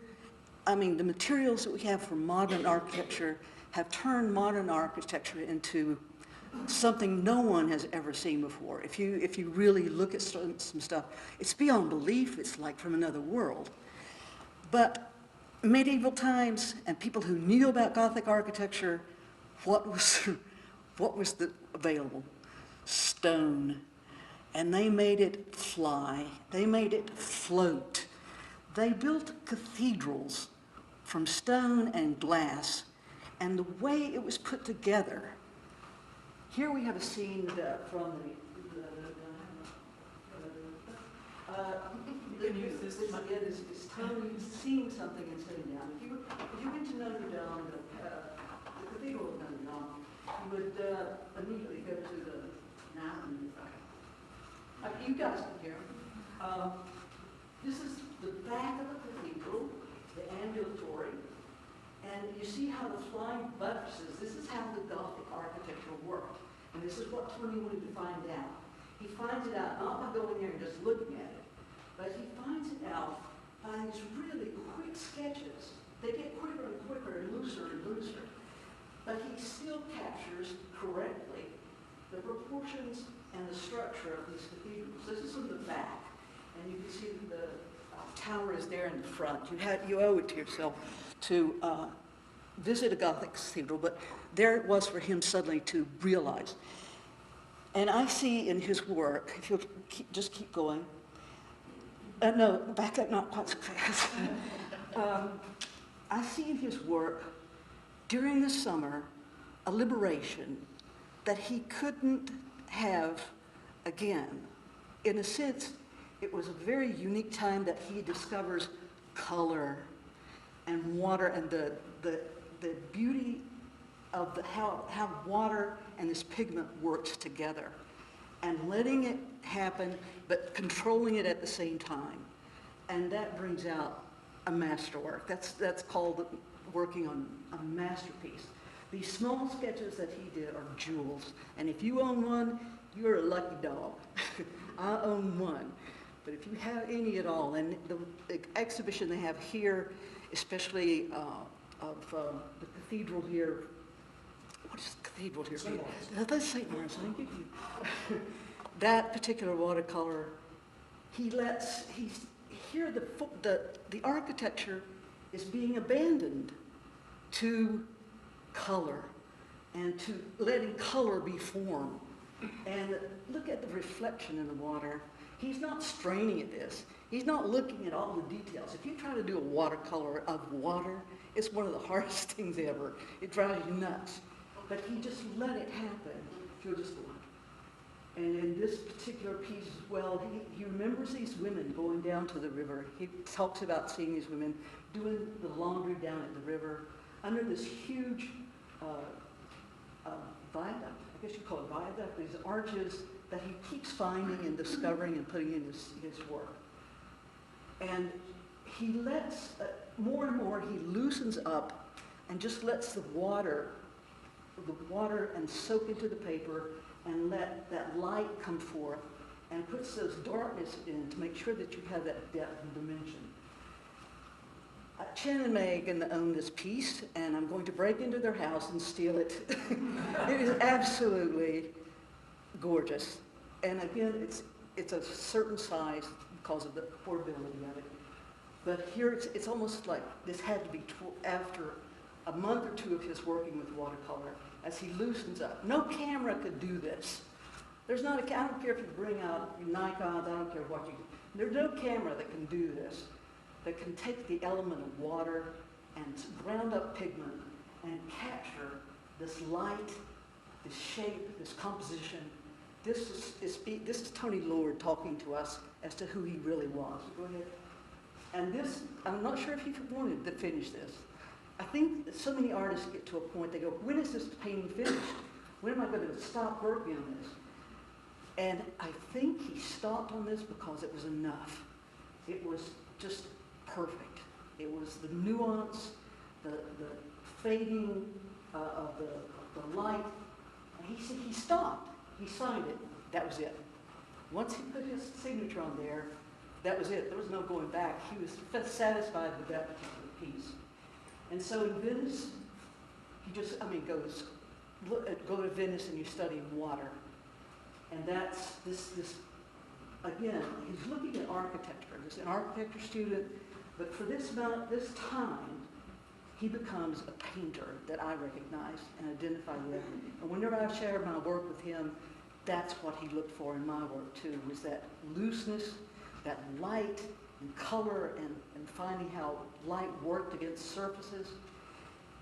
I mean, the materials that we have for modern architecture have turned modern architecture into something no one has ever seen before. If you really look at some stuff, it's beyond belief. It's like from another world. But medieval times and people who knew about Gothic architecture, what was available? Stone. And they made it fly. They made it float. They built cathedrals from stone and glass, and the way it was put together. Here we have a scene from it's totally seeing something and sitting down. If you went to Notre Dame, the cathedral of Notre Dame, you would immediately go to the mountain. You guys can hear. This is the back of the cathedral, the ambulatory, and you see how the flying buttresses, this is how the Gothic architecture worked. And this is what Tony wanted to find out. He finds it out not by going there and just looking at it, but he finds it out by these really quick sketches. They get quicker and quicker and looser, but he still captures correctly the proportions and the structure of these cathedrals. This is from the back, and you can see the tower is there in the front. You owe it to yourself to visit a Gothic cathedral, but there it was for him suddenly to realize. And I see in his work, if you'll just keep going, no, back up, not quite so fast. I see in his work, during the summer, a liberation that he couldn't have again. In a sense, it was a very unique time that he discovers color and water and the beauty of how water and this pigment works together, and letting it happen, but controlling it at the same time. And that brings out a masterwork. That's called working on a masterpiece. These small sketches that he did are jewels, and if you own one, you're a lucky dog. I own one, but if you have any at all, and the exhibition they have here, especially of the cathedral here, what Cathedral here. That's St. Lawrence, thank you. That particular watercolor, here the architecture is being abandoned to color and to letting color be form. And look at the reflection in the water. He's not straining at this. He's not looking at all the details. If you try to do a watercolor of water, it's one of the hardest things ever. It drives you nuts. But he just let it happen. You'll just go on. And in this particular piece as well, he remembers these women going down to the river. He talks about seeing these women doing the laundry down at the river under this huge viaduct. I guess you call it viaduct. These arches that he keeps finding and discovering and putting in his work. And he lets, more and more, he loosens up and just lets the water and soak into the paper and let that light come forth and puts those darkness in to make sure that you have that depth and dimension. Chen and Megan own this piece, and I'm going to break into their house and steal it. It is absolutely gorgeous. And again, it's a certain size because of the portability of it. But here it's almost like this had to be after a month or two of his working with watercolor as he loosens up. No camera could do this. There's not I don't care if you bring out your Nikon, I don't care what you do. There's no camera that can do this, that can take the element of water and ground up pigment and capture this light, this shape, this composition. This is Tony Lord talking to us as to who he really was. Go ahead. And this, I'm not sure if he wanted to finish this. I think that so many artists get to a point, they go, when is this painting finished? When am I going to stop working on this? And I think he stopped on this because it was enough. It was just perfect. It was the nuance, the fading of the light. And he said he stopped. He signed it. That was it. Once he put his signature on there, that was it. There was no going back. He was satisfied with that particular piece. And so in Venice, he just, goes, go to Venice and you study water. And that's this again, he's looking at architecture. He's an architecture student, but for this time, he becomes a painter that I recognize and identify with. And whenever I shared my work with him, that's what he looked for in my work too, was that looseness, that light and color and finding how light worked against surfaces.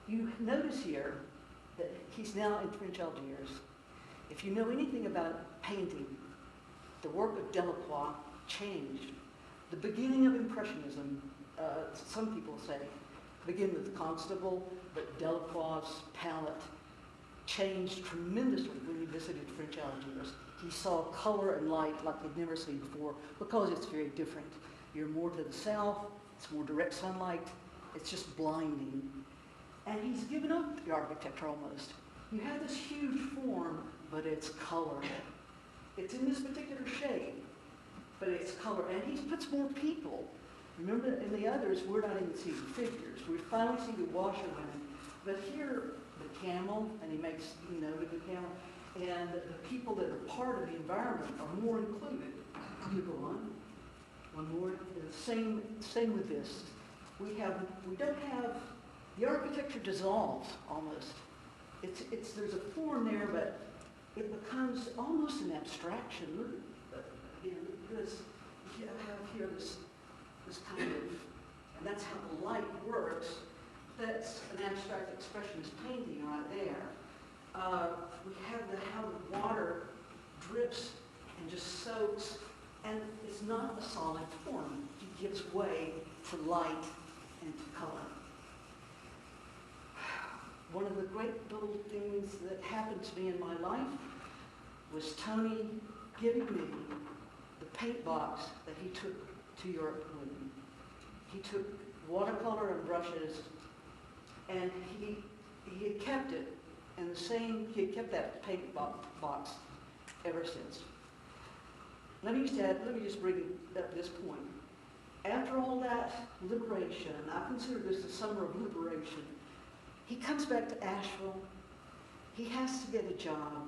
You notice here that he's now in French Algiers. If you know anything about painting, the work of Delacroix changed. The beginning of Impressionism, some people say, began with Constable, but Delacroix's palette changed tremendously when he visited French Algiers. He saw color and light like he'd never seen before because it's very different. You're more to the south, it's more direct sunlight, it's just blinding. And he's given up the architecture almost. You have this huge form, but it's color. It's in this particular shape, but it's color. And he puts more people. Remember, in the others, we're not even seeing figures. We finally see the washerwomen. But here, the camel, and he makes note of the camel, and the people that are part of the environment are more included. You go on. One more. Same with this. We don't have, the architecture dissolves almost. There's a form there, but it becomes almost an abstraction. Look at this. I have here this kind of, and that's how the light works. That's an abstract expressionist painting right there. We have how the water drips and just soaks, and it's not a solid form. It gives way to light and to color. One of the great little things that happened to me in my life was Tony giving me the paint box that he took to Europe with me. He took watercolor and brushes, and he had kept it in the same, he had kept that paint box ever since. Let me just bring up this point. After all that liberation, I consider this the summer of liberation, he comes back to Asheville. He has to get a job.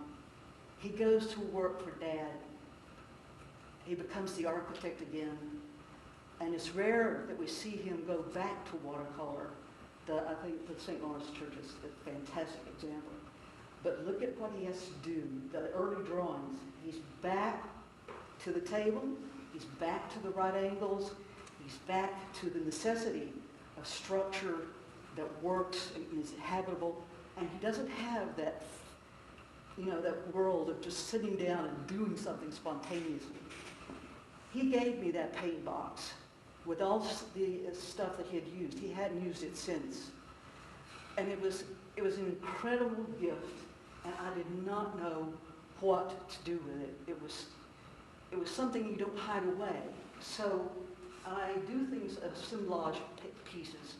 He goes to work for Dad. He becomes the architect again. And it's rare that we see him go back to watercolor. I think the St. Lawrence Church is a fantastic example. But look at what he has to do. The early drawings, he's back to the table, he's back to the right angles, he's back to the necessity of structure that works and is habitable, and he doesn't have that, that world of just sitting down and doing something spontaneously. He gave me that paint box with all the stuff that he had used. He hadn't used it since. And it was an incredible gift, and I did not know what to do with it. It was something you don't hide away. So I do things, assemblage pieces.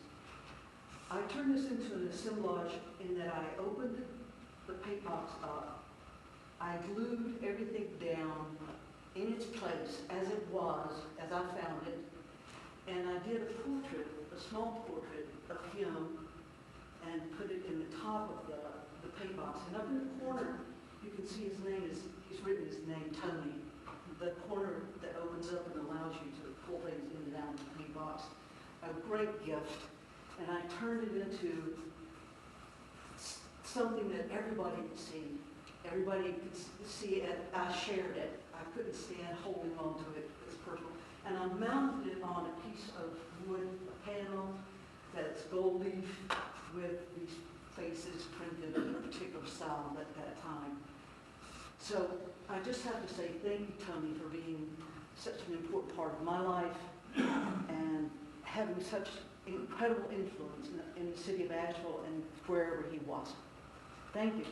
I turned this into an assemblage in that I opened the paint box up. I glued everything down in its place as it was, as I found it. And I did a portrait, a small portrait of him, and put it in the top of the paint box. And up in the corner, you can see he's written his name, Tony. The corner that opens up and allows you to pull things in and out of the paint box. A great gift. And I turned it into something that everybody could see. Everybody could see it. I shared it. I couldn't stand holding on to it. It's personal. And I mounted it on a piece of wood, a panel that's gold leaf with these faces printed in a particular style at that time. So I just have to say thank you, Tony, for being such an important part of my life and having such incredible influence in the city of Asheville and wherever he was. Thank you.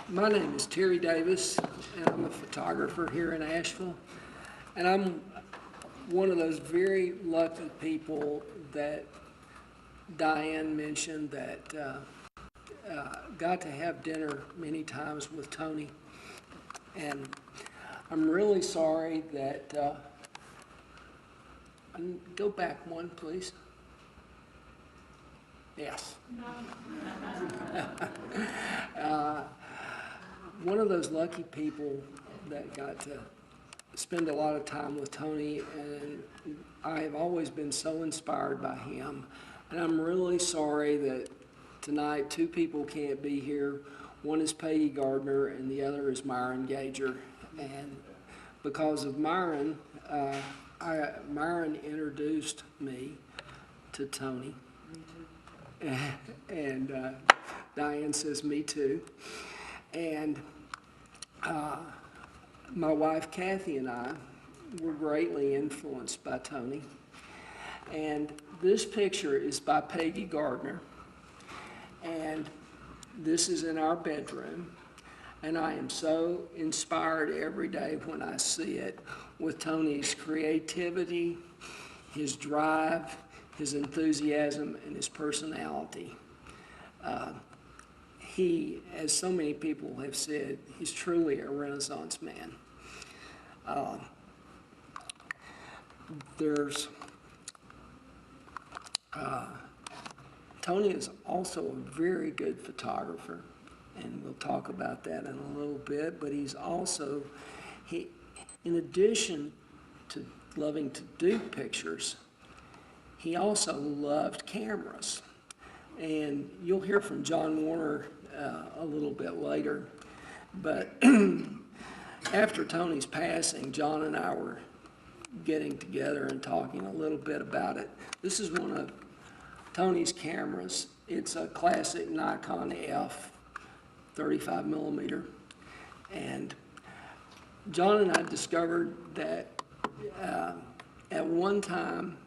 My name is Terry Davis, and I'm a photographer here in Asheville. And I'm one of those very lucky people that Diane mentioned that got to have dinner many times with Tony. And I'm really sorry that, go back one, please. Yes. One of those lucky people that got to spend a lot of time with Tony, and I've always been so inspired by him. And I'm really sorry that tonight 2 people can't be here. One is Peggy Gardner and the other is Myron Gager. And because of Myron, Myron introduced me to Tony. And Diane says, me too. And my wife Kathy and I were greatly influenced by Tony. And this picture is by Peggy Gardner. And this is in our bedroom. And I am so inspired every day when I see it with Tony's creativity, his drive, his enthusiasm, and his personality. He, as so many people have said, he's truly a Renaissance man. Tony is also a very good photographer, and we'll talk about that in a little bit, but he's also, in addition to loving to do pictures, he also loved cameras. And you'll hear from John Warner a little bit later. But after Tony's passing, John and I were getting together and talking a little bit about it. This is one of Tony's cameras. It's a classic Nikon F 35 millimeter. And John and I discovered that at one time,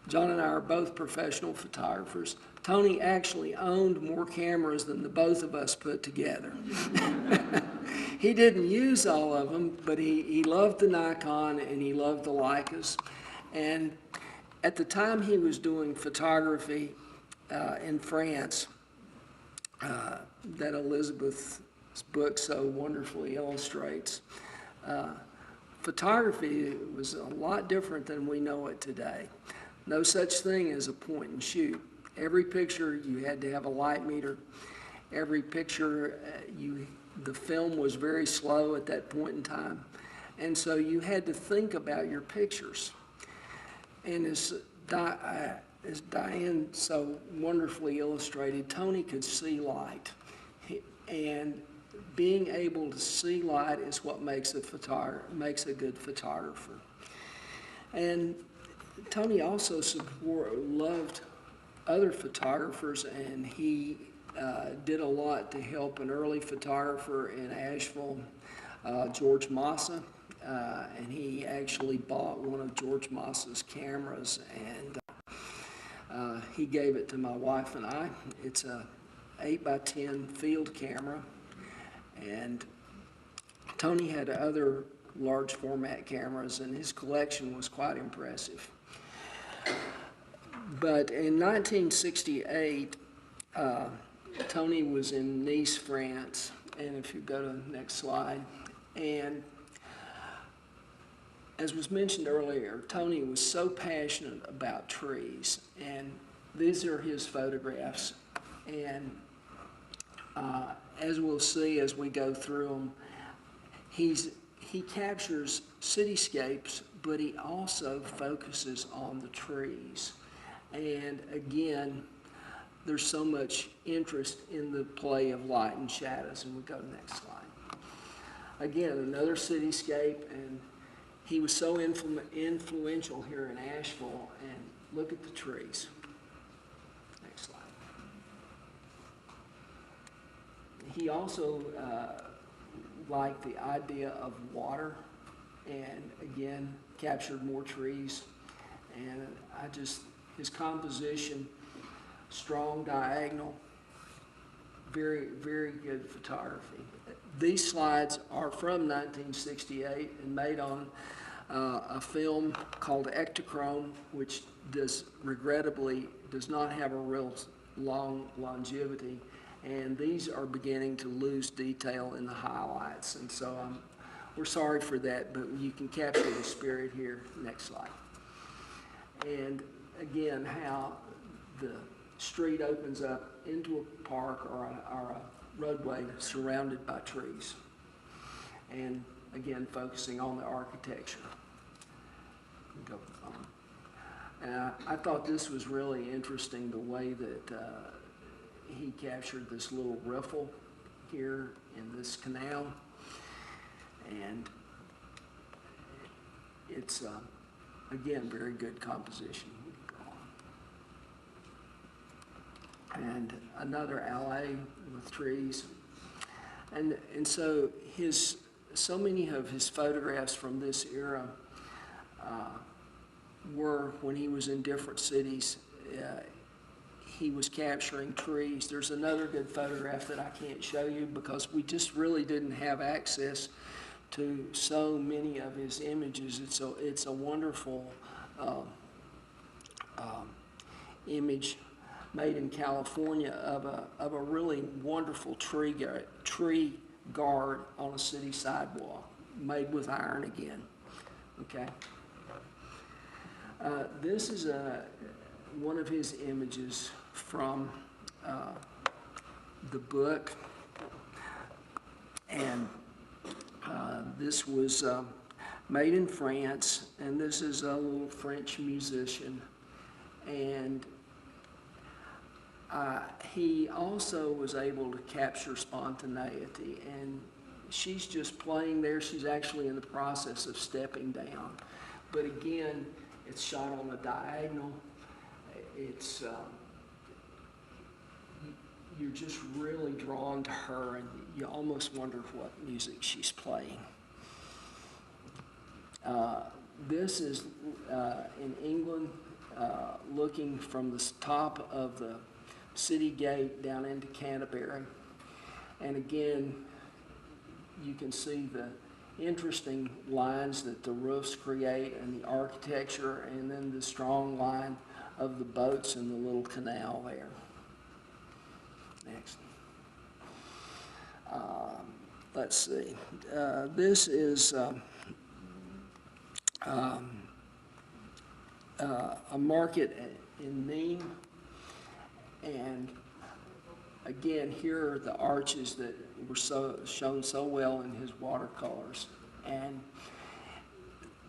John and I are both professional photographers. Tony actually owned more cameras than the both of us put together. He didn't use all of them, but he loved the Nikon and he loved the Leicas. And at the time he was doing photography in France, that Elizabeth's book so wonderfully illustrates, photography was a lot different than we know it today. No such thing as a point and shoot. Every picture you had to have a light meter. Every picture the film was very slow at that point in time. And so you had to think about your pictures. And as Diane so wonderfully illustrated, Tony could see light. And being able to see light is what makes a good photographer. And Tony also loved other photographers, and he did a lot to help an early photographer in Asheville, George Massa, and he actually bought one of George Massa's cameras, and he gave it to my wife and I. It's a 8x10 field camera, and Tony had other large format cameras, and his collection was quite impressive. But in 1968, Tony was in Nice, France, and if you go to the next slide, and as was mentioned earlier, Tony was so passionate about trees, and these are his photographs, and as we'll see as we go through them, he captures cityscapes, but he also focuses on the trees. And again, there's so much interest in the play of light and shadows. And we go to the next slide. Again, another cityscape, and he was so influential here in Asheville. And look at the trees. Next slide. He also liked the idea of water, and again, captured more trees. And his composition, strong diagonal, very, very good photography. These slides are from 1968 and made on a film called Ektachrome, which regrettably does not have a real long longevity. And these are beginning to lose detail in the highlights. And so we're sorry for that, but you can capture the spirit here. Next slide. And again, how the street opens up into a park or a roadway surrounded by trees. And again, focusing on the architecture. Go on. And I thought this was really interesting, the way that he captured this little riffle here in this canal. And it's, again, very good composition. And another alley with trees. And so so many of his photographs from this era were when he was in different cities. He was capturing trees. There's another good photograph that I can't show you because we just really didn't have access to so many of his images. It's a wonderful image made in California of a really wonderful tree guard on a city sidewalk, made with iron again. Okay. This is one of his images from the book, and this was made in France, and this is a little French musician, and he also was able to capture spontaneity, and she's just playing there. She's actually in the process of stepping down, but again, it's shot on a diagonal. It's you're just really drawn to her, and you almost wonder what music she's playing. This is in England, looking from the top of the city gate down into Canterbury. And again, you can see the interesting lines that the roofs create and the architecture, and then the strong line of the boats in the little canal there. Next. Let's see. This is a market in Nîmes, and again, here are the arches that were shown so well in his watercolors. And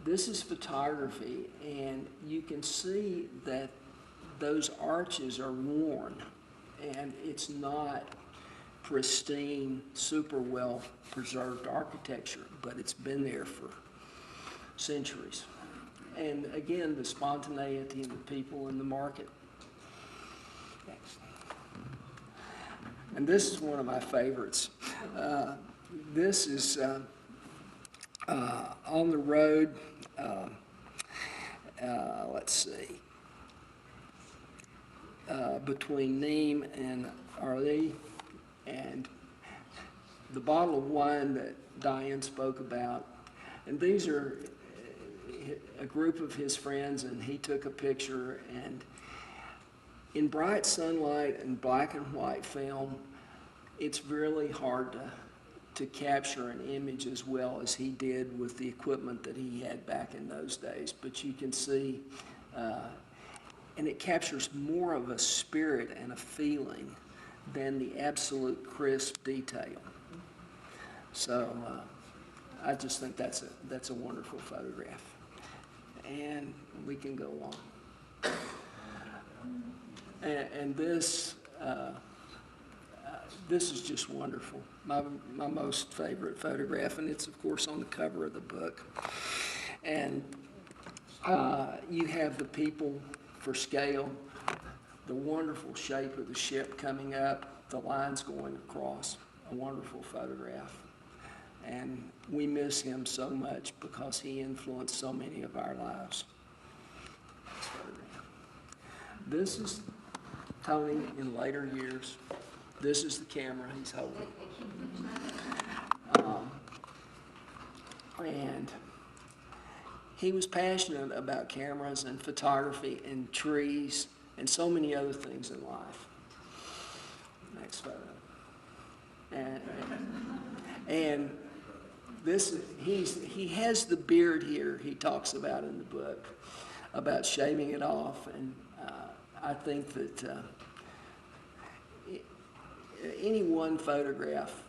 this is photography, and you can see that those arches are worn, and it's not pristine, super well preserved architecture, but it's been there for centuries. And again, the spontaneity of the people in the market. Next. And this is one of my favorites. This is on the road, let's see, between Nîmes and Arles, and the bottle of wine that Diane spoke about. And these are a group of his friends, and he took a picture, and in bright sunlight and black and white film, it's really hard to capture an image as well as he did with the equipment that he had back in those days. But you can see, and it captures more of a spirit and a feeling than the absolute crisp detail. So I just think that's a wonderful photograph. And we can go on. And this is just wonderful. My most favorite photograph, and it's of course on the cover of the book. And you have the people for scale, the wonderful shape of the ship coming up, the lines going across. A wonderful photograph. And we miss him so much because he influenced so many of our lives. This is Tony in later years. This is the camera he's holding. And he was passionate about cameras and photography and trees and so many other things in life. Next photo. And this, he has the beard here he talks about in the book, about shaving it off. And I think that any one photograph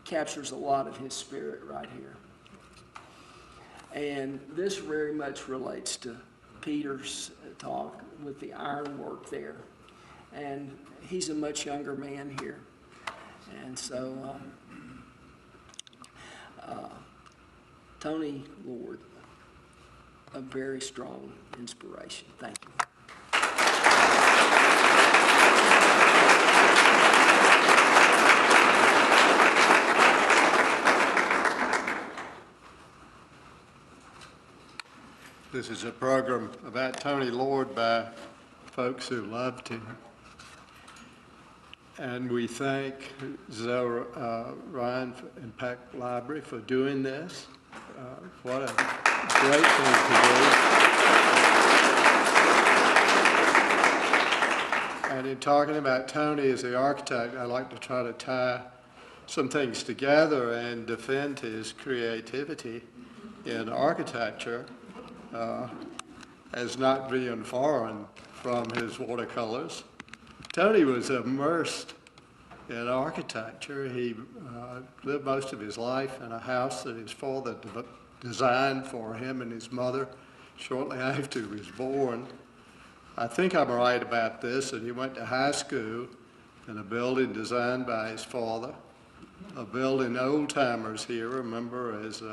captures a lot of his spirit right here. And this very much relates to Peter's talk with the ironwork there. And he's a much younger man here. And so Tony Lord, a very strong inspiration. Thank you. This is a program about Tony Lord by folks who loved him. And we thank Zoe Ryan and Pack Library for doing this. What a great thing to do. And in talking about Tony as the architect, I like to try to tie some things together and defend his creativity in architecture as not being foreign from his watercolors. Tony was immersed in architecture. He lived most of his life in a house that his father designed for him and his mother shortly after he was born. I think I'm right about this, and he went to high school in a building designed by his father, a building old-timers here remember as,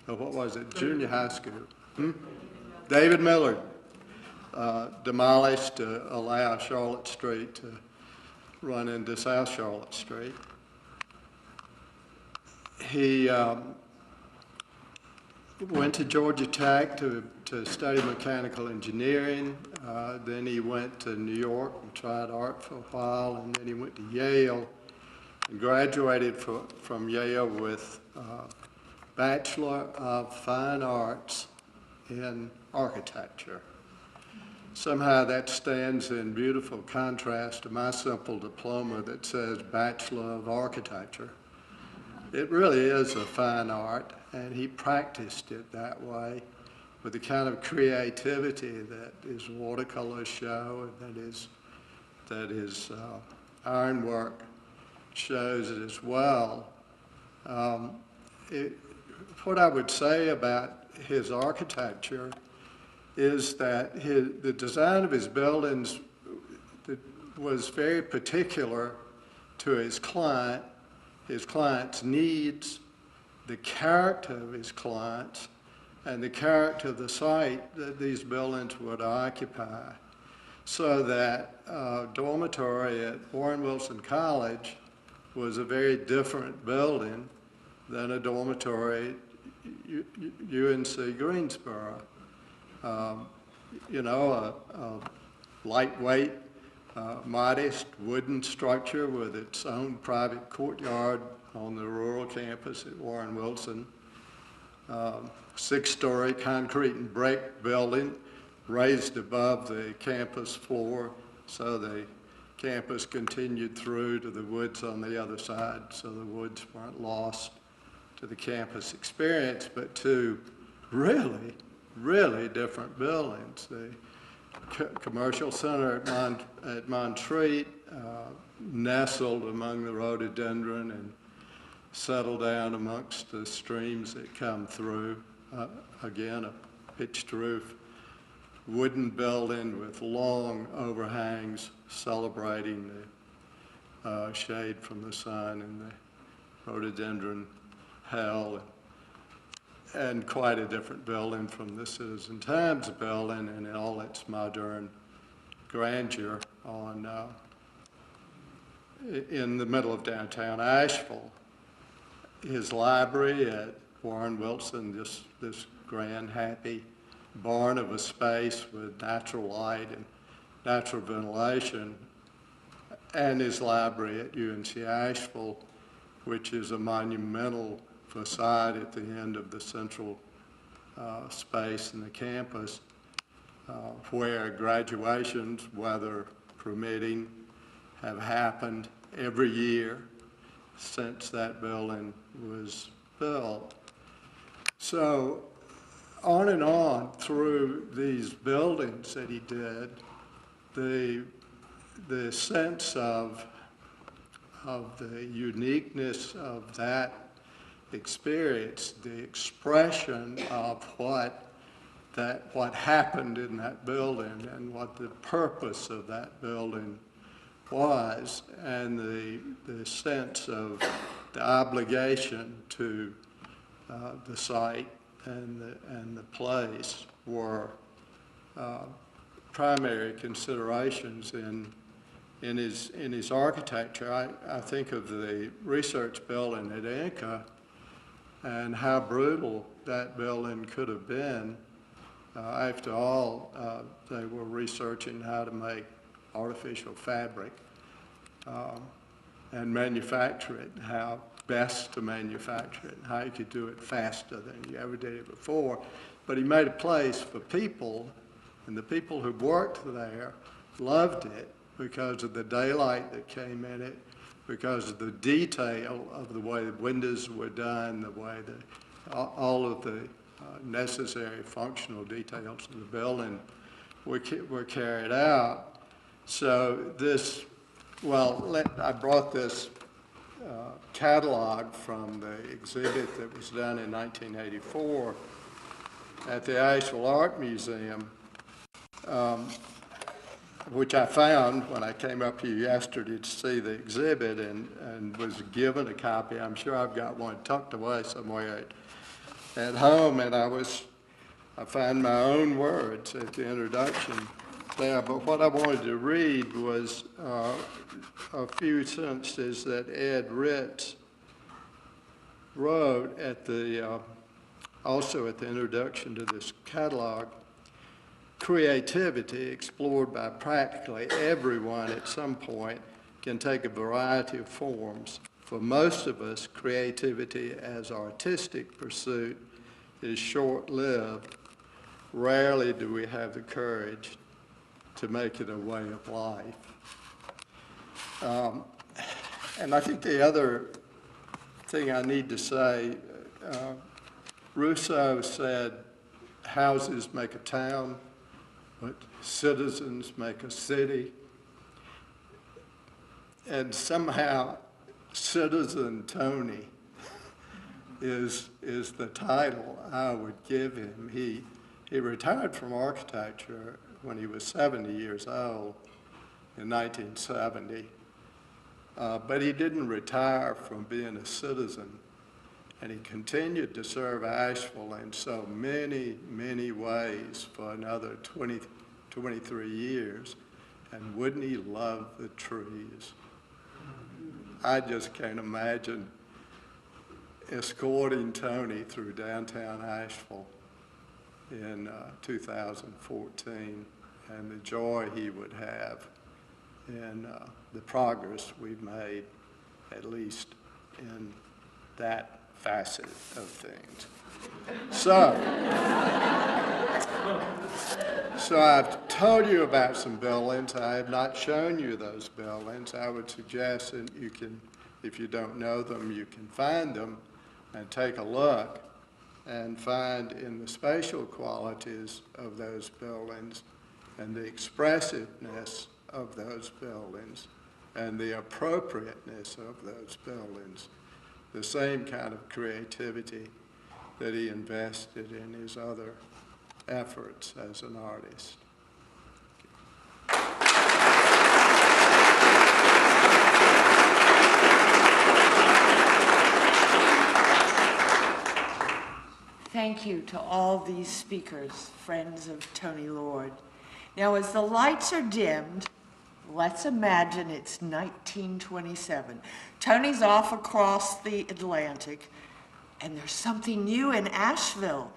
what was it, junior high school. David Millard. demolished to allow Charlotte Street to run into South Charlotte Street. He went to Georgia Tech to study mechanical engineering. Then he went to New York and tried art for a while, and then he went to Yale and graduated from Yale with Bachelor of Fine Arts in Architecture. Somehow that stands in beautiful contrast to my simple diploma that says Bachelor of Architecture. It really is a fine art, and he practiced it that way with the kind of creativity that his watercolors show, and that his ironwork shows it as well. What I would say about his architecture is that the design of his buildings was very particular to his client's needs, the character of his clients, and the character of the site that these buildings would occupy. So that dormitory at Warren Wilson College was a very different building than a dormitory at UNC Greensboro. You know, a lightweight, modest wooden structure with its own private courtyard on the rural campus at Warren Wilson. 6-story concrete and brick building raised above the campus floor, so the campus continued through to the woods on the other side, so the woods weren't lost to the campus experience, but two really, really different buildings. The commercial center at Montreat, nestled among the rhododendron and settled down amongst the streams that come through. Again, a pitched roof wooden building with long overhangs celebrating the shade from the sun and the rhododendron hell, and quite a different building from the Citizen Times building and in all its modern grandeur in the middle of downtown Asheville. His library at Warren Wilson, this grand, happy barn of a space with natural light and natural ventilation, and his library at UNC Asheville, which is a monumental facade at the end of the central space in the campus, where graduations, weather permitting, have happened every year since that building was built. So on and on through these buildings that he did, the sense of the uniqueness of that experience, the expression of what happened in that building and what the purpose of that building was, and the sense of the obligation to the site and the place were primary considerations in his architecture. I think of the research building at Inca and how brutal that building could have been. After all, they were researching how to make artificial fabric and manufacture it, how best to manufacture it, and how you could do it faster than you ever did it before. But he made a place for people, and the people who worked there loved it because of the daylight that came in it, because of the detail of the way the windows were done, the way all of the necessary functional details of the building were carried out. So I brought this catalog from the exhibit that was done in 1984 at the Asheville Art Museum, which I found when I came up here yesterday to see the exhibit and was given a copy. I'm sure I've got one tucked away somewhere at home, and I found my own words at the introduction there, but what I wanted to read was a few sentences that Ed Ritz wrote at the also at the introduction to this catalog. Creativity, explored by practically everyone at some point, can take a variety of forms. For most of us, creativity as artistic pursuit is short-lived. Rarely do we have the courage to make it a way of life. And I think the other thing I need to say, Rousseau said, houses make a town, but citizens make a city. And somehow, Citizen Tony is the title I would give him. He retired from architecture when he was 70 years old in 1970, but he didn't retire from being a citizen, and he continued to serve Asheville in so many, many ways for another 23 years, and wouldn't he love the trees? I just can't imagine escorting Tony through downtown Asheville in 2014 and the joy he would have in the progress we've made, at least in that facet of things. So I've told you about some buildings. I have not shown you those buildings. I would suggest that you can, if you don't know them, you can find them and take a look and find in the spatial qualities of those buildings and the expressiveness of those buildings and the appropriateness of those buildings the same kind of creativity that he invested in his other efforts as an artist. Thank you to all these speakers, friends of Tony Lord. Now, as the lights are dimmed, let's imagine it's 1927. Tony's off across the Atlantic, and there's something new in Asheville.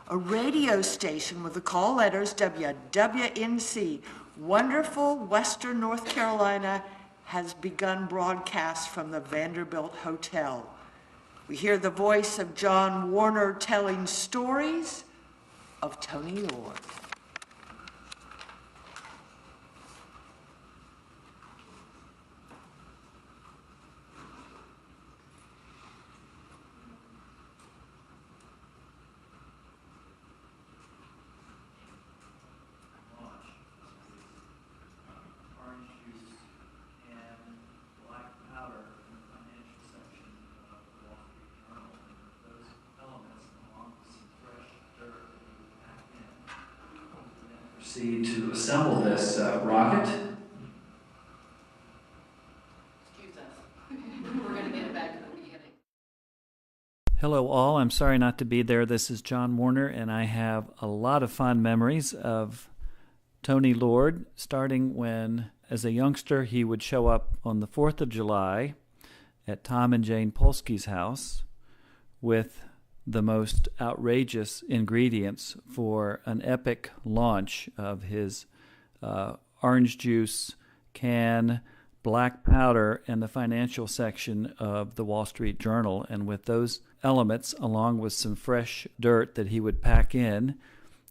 A radio station with the call letters WWNC, wonderful Western North Carolina, has begun broadcasts from the Vanderbilt Hotel. We hear the voice of John Warner telling stories of Tony Lord. Proceed to assemble this rocket. Excuse us. We're going to get it back at the beginning. Hello all, I'm sorry not to be there. This is John Warner, and I have a lot of fond memories of Tony Lord, starting when, as a youngster, he would show up on the 4th of July at Tom and Jane Polsky's house with the most outrageous ingredients for an epic launch of his orange juice can, black powder, and the financial section of the Wall Street Journal. And with those elements, along with some fresh dirt that he would pack in,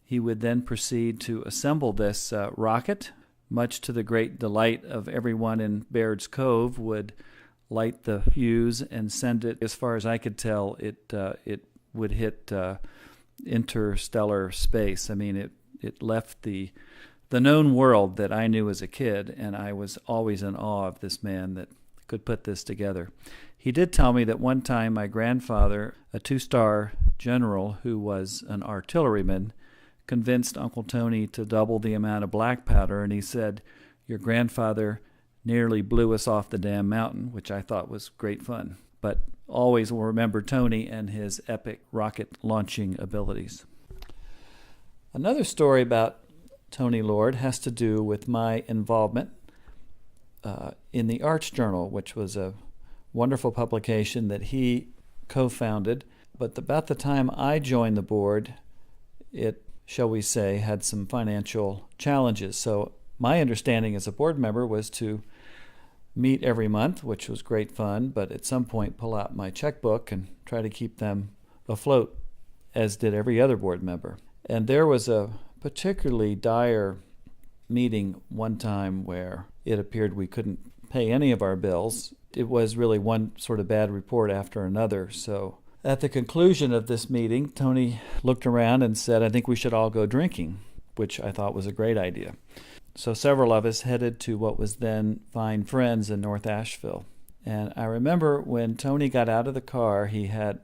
he would then proceed to assemble this rocket, much to the great delight of everyone in Baird's Cove, would light the fuse and send it. As far as I could tell, it would hit interstellar space. I mean, it left the known world that I knew as a kid, and I was always in awe of this man that could put this together. He did tell me that one time my grandfather, a 2-star general who was an artilleryman, convinced Uncle Tony to double the amount of black powder, and he said, "Your grandfather nearly blew us off the damn mountain," which I thought was great fun. But always will remember Tony and his epic rocket launching abilities. Another story about Tony Lord has to do with my involvement in the Arts Journal, which was a wonderful publication that he co-founded. But about the time I joined the board, it, shall we say, had some financial challenges. So my understanding as a board member was to meet every month, which was great fun, but at some point pull out my checkbook and try to keep them afloat, as did every other board member. And there was a particularly dire meeting one time where it appeared we couldn't pay any of our bills. It was really one sort of bad report after another. So at the conclusion of this meeting, Tony looked around and said, I think we should all go drinking, which I thought was a great idea. So several of us headed to what was then Fine Friends in North Asheville. And I remember when Tony got out of the car, he had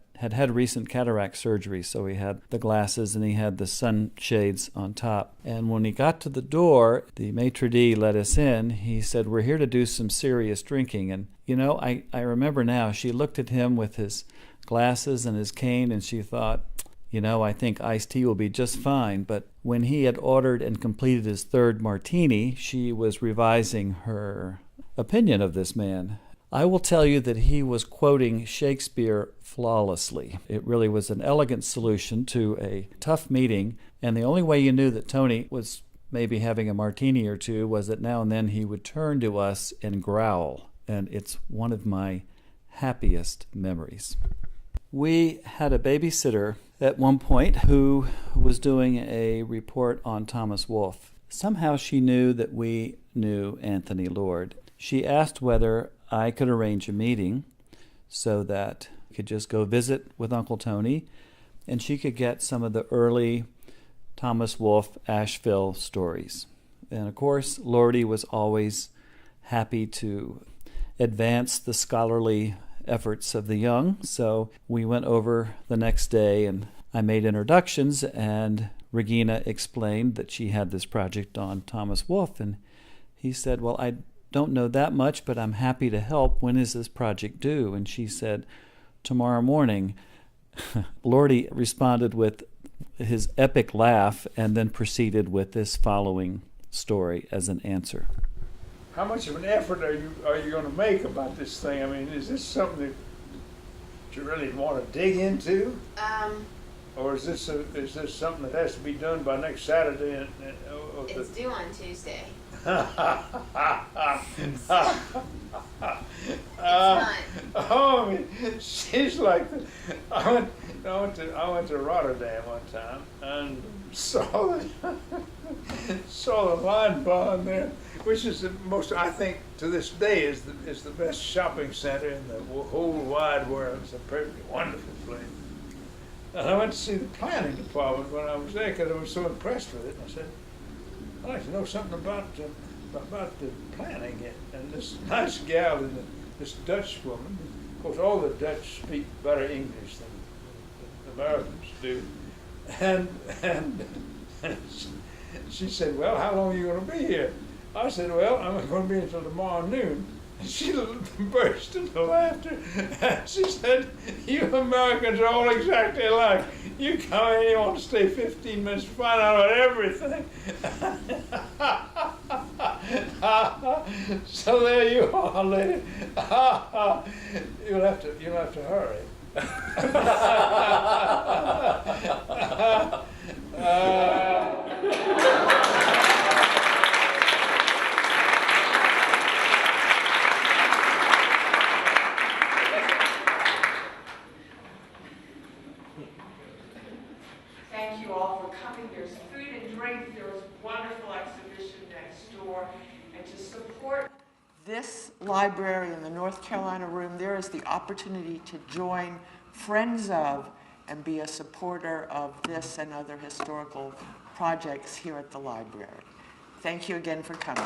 recent cataract surgery, so he had the glasses and he had the sunshades on top. And when he got to the door, the maitre d' let us in. He said, we're here to do some serious drinking. And, you know, I remember now, she looked at him with his glasses and his cane, and she thought, you know, I think iced tea will be just fine. But when he had ordered and completed his third martini, she was revising her opinion of this man. I will tell you that he was quoting Shakespeare flawlessly. It really was an elegant solution to a tough meeting, and the only way you knew that Tony was maybe having a martini or two was that now and then he would turn to us and growl, and it's one of my happiest memories. We had a babysitter at one point who was doing a report on Thomas Wolfe. Somehow she knew that we knew Anthony Lord. She asked whether I could arrange a meeting so that I could just go visit with Uncle Tony and she could get some of the early Thomas Wolfe Asheville stories. And of course, Lordy was always happy to advance the scholarly efforts of the young. So we went over the next day and I made introductions, and Regina explained that she had this project on Thomas Wolfe, and he said, well, I don't know that much, but I'm happy to help. When is this project due? And she said, tomorrow morning. Lordy responded with his epic laugh and then proceeded with this following story as an answer. How much of an effort are you going to make about this thing? I mean, is this something that you really want to dig into? Or is this something that has to be done by next Saturday? It's due on Tuesday. It's I mean, she's like, I went to Rotterdam one time and saw the line bond there, which is the most, I think, to this day is the best shopping center in the whole wide world. It's a perfectly wonderful place. And I went to see the planning department when I was there because I was so impressed with it. And I said, I'd like to know something about the planning. And this nice gal, this Dutch woman, of course all the Dutch speak better English than the Americans do. And she said, well, how long are you going to be here? I said, well, I'm going to be until tomorrow noon. And she burst into laughter. And she said, you Americans are all exactly alike. You come in, you want to stay 15 minutes to find out about everything. So there you are, lady. You'll have to hurry. Thank you all for coming. There's food and drink. There's a wonderful exhibition next door. And to support this library in the North Carolina room, there is the opportunity to join Friends of and be a supporter of this and other historical projects here at the library. Thank you again for coming.